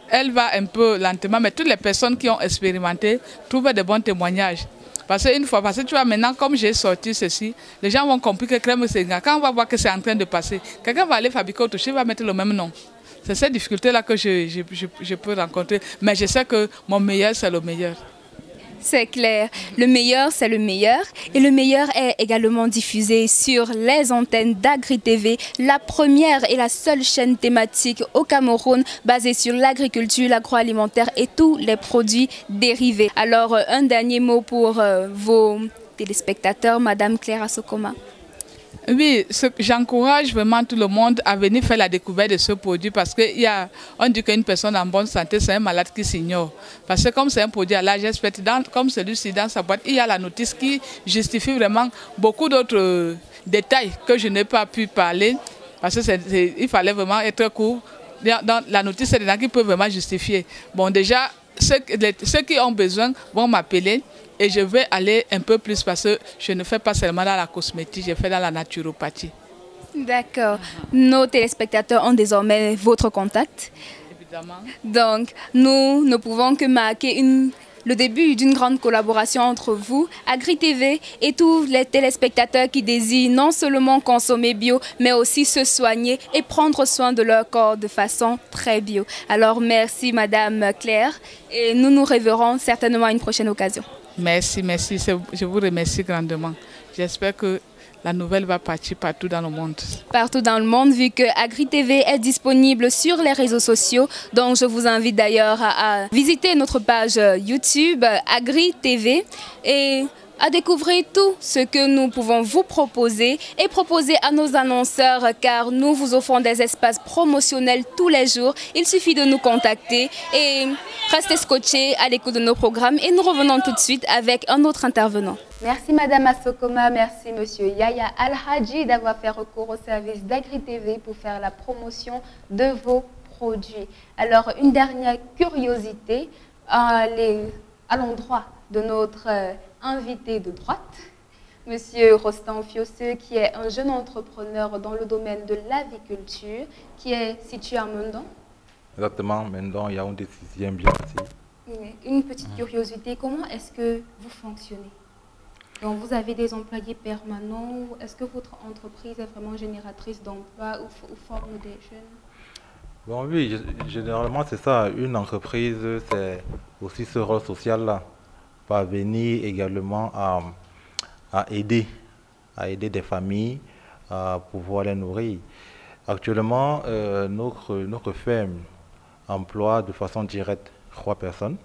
elle va un peu lentement, mais toutes les personnes qui ont expérimenté trouvent de bons témoignages. Parce que tu vois, maintenant, comme j'ai sorti ceci, les gens vont comprendre que crème Senga, quand on va voir que c'est en train de passer, quelqu'un va aller fabriquer autre chose, il va mettre le même nom. C'est cette difficulté-là que je peux rencontrer, mais je sais que mon meilleur, c'est le meilleur. C'est clair. Le meilleur, c'est le meilleur. Et le meilleur est également diffusé sur les antennes d'Agri TV, la première et la seule chaîne thématique au Cameroun basée sur l'agriculture, l'agroalimentaire et tous les produits dérivés. Alors, un dernier mot pour vos téléspectateurs, Madame Claire Asokoma. Oui, j'encourage vraiment tout le monde à venir faire la découverte de ce produit parce qu'on dit qu'une personne en bonne santé, c'est un malade qui s'ignore. Parce que comme c'est un produit à l'âge expert, comme celui-ci dans sa boîte, il y a la notice qui justifie vraiment beaucoup d'autres détails que je n'ai pas pu parler parce qu'il fallait vraiment être court. Dans la notice, c'est des gens qui peuvent vraiment justifier. Bon, déjà, ceux qui ont besoin vont m'appeler. Et je vais aller un peu plus parce que je ne fais pas seulement dans la cosmétique, je fais dans la naturopathie. D'accord. Nos téléspectateurs ont désormais votre contact. Évidemment. Donc, nous ne pouvons que marquer le début d'une grande collaboration entre vous, Agri TV et tous les téléspectateurs qui désirent non seulement consommer bio, mais aussi se soigner et prendre soin de leur corps de façon très bio. Alors, merci Madame Claire et nous nous reverrons certainement à une prochaine occasion. Merci, merci. Je vous remercie grandement. J'espère que la nouvelle va partir partout dans le monde. Partout dans le monde, vu que Agri TV est disponible sur les réseaux sociaux. Donc, je vous invite d'ailleurs à visiter notre page YouTube Agri TV et à découvrir tout ce que nous pouvons vous proposer et proposer à nos annonceurs car nous vous offrons des espaces promotionnels tous les jours. Il suffit de nous contacter et restez scotchés à l'écoute de nos programmes et nous revenons tout de suite avec un autre intervenant. Merci Madame Asokoma, merci Monsieur Yaya Al-Hadji d'avoir fait recours au service d'Agri TV pour faire la promotion de vos produits. Alors une dernière curiosité à l'endroit de notre invité de droite, Monsieur Rostand Fiosseux, qui est un jeune entrepreneur dans le domaine de l'aviculture, qui est situé à Mendon. Exactement, Mendon, il y a un décision bien aussi. Une petite curiosité, comment est-ce que vous fonctionnez? Donc, vous avez des employés permanents ou est-ce que votre entreprise est vraiment génératrice d'emplois ou forme des jeunes? Bon, oui, généralement c'est ça. Une entreprise, c'est aussi ce rôle social-là. Venir également à aider des familles à pouvoir les nourrir. Actuellement, notre ferme emploie de façon directe 3 personnes,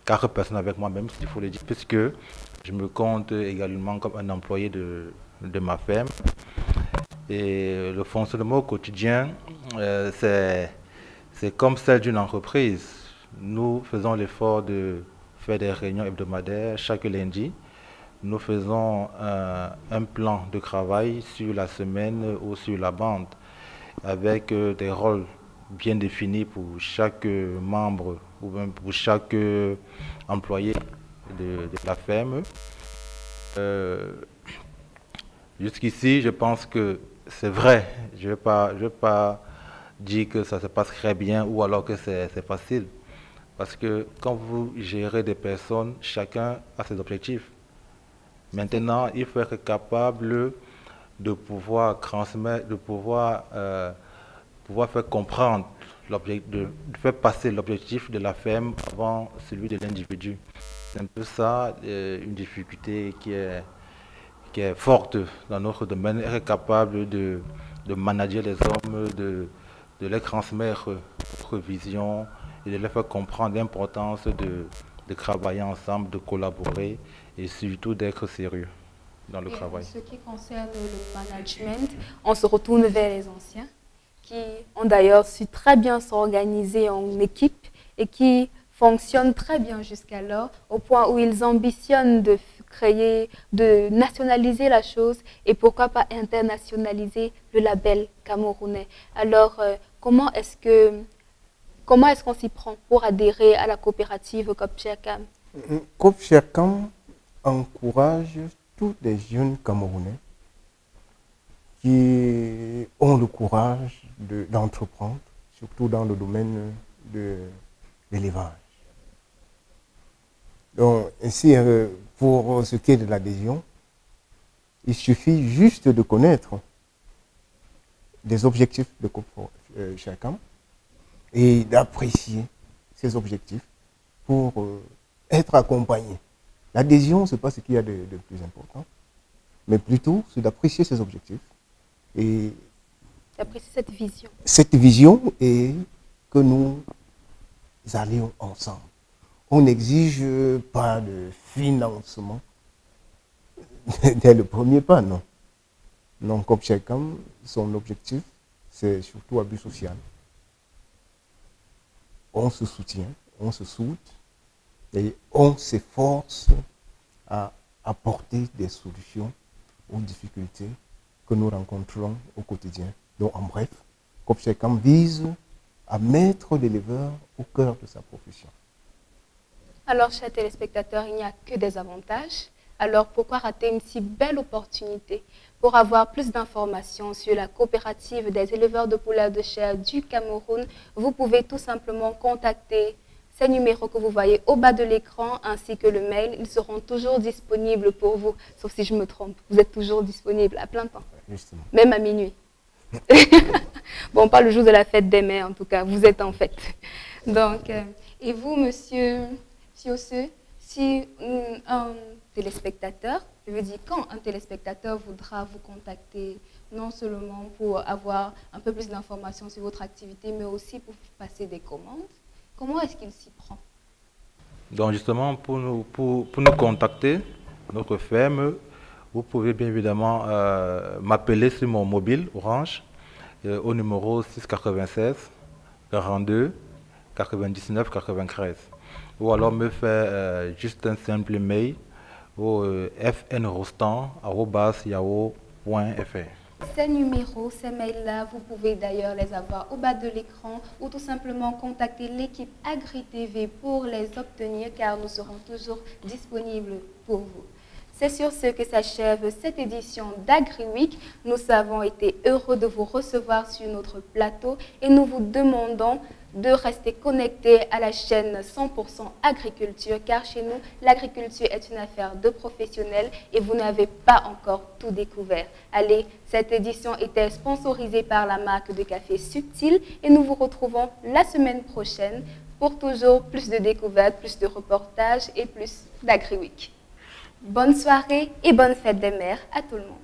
4 personnes avec moi-même, s'il faut le dire, puisque je me compte également comme un employé de ma ferme. Et le fonctionnement au quotidien, c'est comme celle d'une entreprise. Nous faisons l'effort de faire des réunions hebdomadaires chaque lundi. Nous faisons un plan de travail sur la semaine ou sur la bande avec des rôles bien définis pour chaque membre ou même pour chaque employé de la ferme. Jusqu'ici, je pense que c'est vrai. Je ne vais pas dire que ça se passe très bien ou alors que c'est facile. Parce que quand vous gérez des personnes, chacun a ses objectifs. Maintenant, il faut être capable de pouvoir transmettre, de pouvoir faire comprendre, de faire passer l'objectif de la ferme avant celui de l'individu. C'est un peu ça, une difficulté qui est forte dans notre domaine, être capable de manager les hommes, de leur transmettre notre vision et de leur faire comprendre l'importance de travailler ensemble, de collaborer et surtout d'être sérieux dans le travail. En ce qui concerne le management, on se retourne vers les anciens qui ont d'ailleurs su très bien s'organiser en équipe et qui fonctionnent très bien jusqu'alors, au point où ils ambitionnent de créer, de nationaliser la chose et pourquoi pas internationaliser le label camerounais. Alors, comment est-ce qu'on s'y prend pour adhérer à la coopérative COP/CHERCAM? COP/CHERCAM encourage tous les jeunes Camerounais qui ont le courage d'entreprendre, surtout dans le domaine de l'élevage. Donc, ainsi, pour ce qui est de l'adhésion, il suffit juste de connaître des objectifs de COP/CHERCAM et d'apprécier ces objectifs pour être accompagné. L'adhésion, ce n'est pas ce qu'il y a de plus important, mais plutôt c'est d'apprécier ces objectifs et d'apprécier cette vision. Cette vision et que nous allions ensemble. On n'exige pas de financement dès le premier pas, non. Non, COP/CHERCAM, son objectif, c'est surtout un but social. On se soutient, on se soude et on s'efforce à apporter des solutions aux difficultés que nous rencontrons au quotidien. Donc, en bref, COP/CHERCAM vise à mettre l'éleveur au cœur de sa profession. Alors, chers téléspectateurs, il n'y a que des avantages. Alors, pourquoi rater une si belle opportunité? Pour avoir plus d'informations sur la coopérative des éleveurs de poulets de chair du Cameroun, vous pouvez tout simplement contacter ces numéros que vous voyez au bas de l'écran ainsi que le mail. Ils seront toujours disponibles pour vous, sauf si je me trompe. Vous êtes toujours disponible à plein temps, justement. Même à minuit. Bon, pas le jour de la fête des mères en tout cas, vous êtes en fête. Donc, et vous, monsieur Sioseux, si un téléspectateur, je veux dire quand un téléspectateur voudra vous contacter, non seulement pour avoir un peu plus d'informations sur votre activité, mais aussi pour passer des commandes, comment est-ce qu'il s'y prend? Donc justement, pour nous contacter, notre ferme, vous pouvez bien évidemment m'appeler sur mon mobile Orange au numéro 696 42 99 93 ou alors me faire juste un simple mail au fnrostan@yahoo.fr. Ces numéros, ces mails-là, vous pouvez d'ailleurs les avoir au bas de l'écran ou tout simplement contacter l'équipe AgriTV pour les obtenir car nous serons toujours disponibles pour vous. C'est sur ce que s'achève cette édition d'AgriWeek. Nous avons été heureux de vous recevoir sur notre plateau et nous vous demandons de rester connectés à la chaîne 100% agriculture car chez nous, l'agriculture est une affaire de professionnels et vous n'avez pas encore tout découvert. Allez, cette édition était sponsorisée par la marque de café Subtil et nous vous retrouvons la semaine prochaine pour toujours plus de découvertes, plus de reportages et plus d'AgriWeek. Bonne soirée et bonne fête des mères à tout le monde.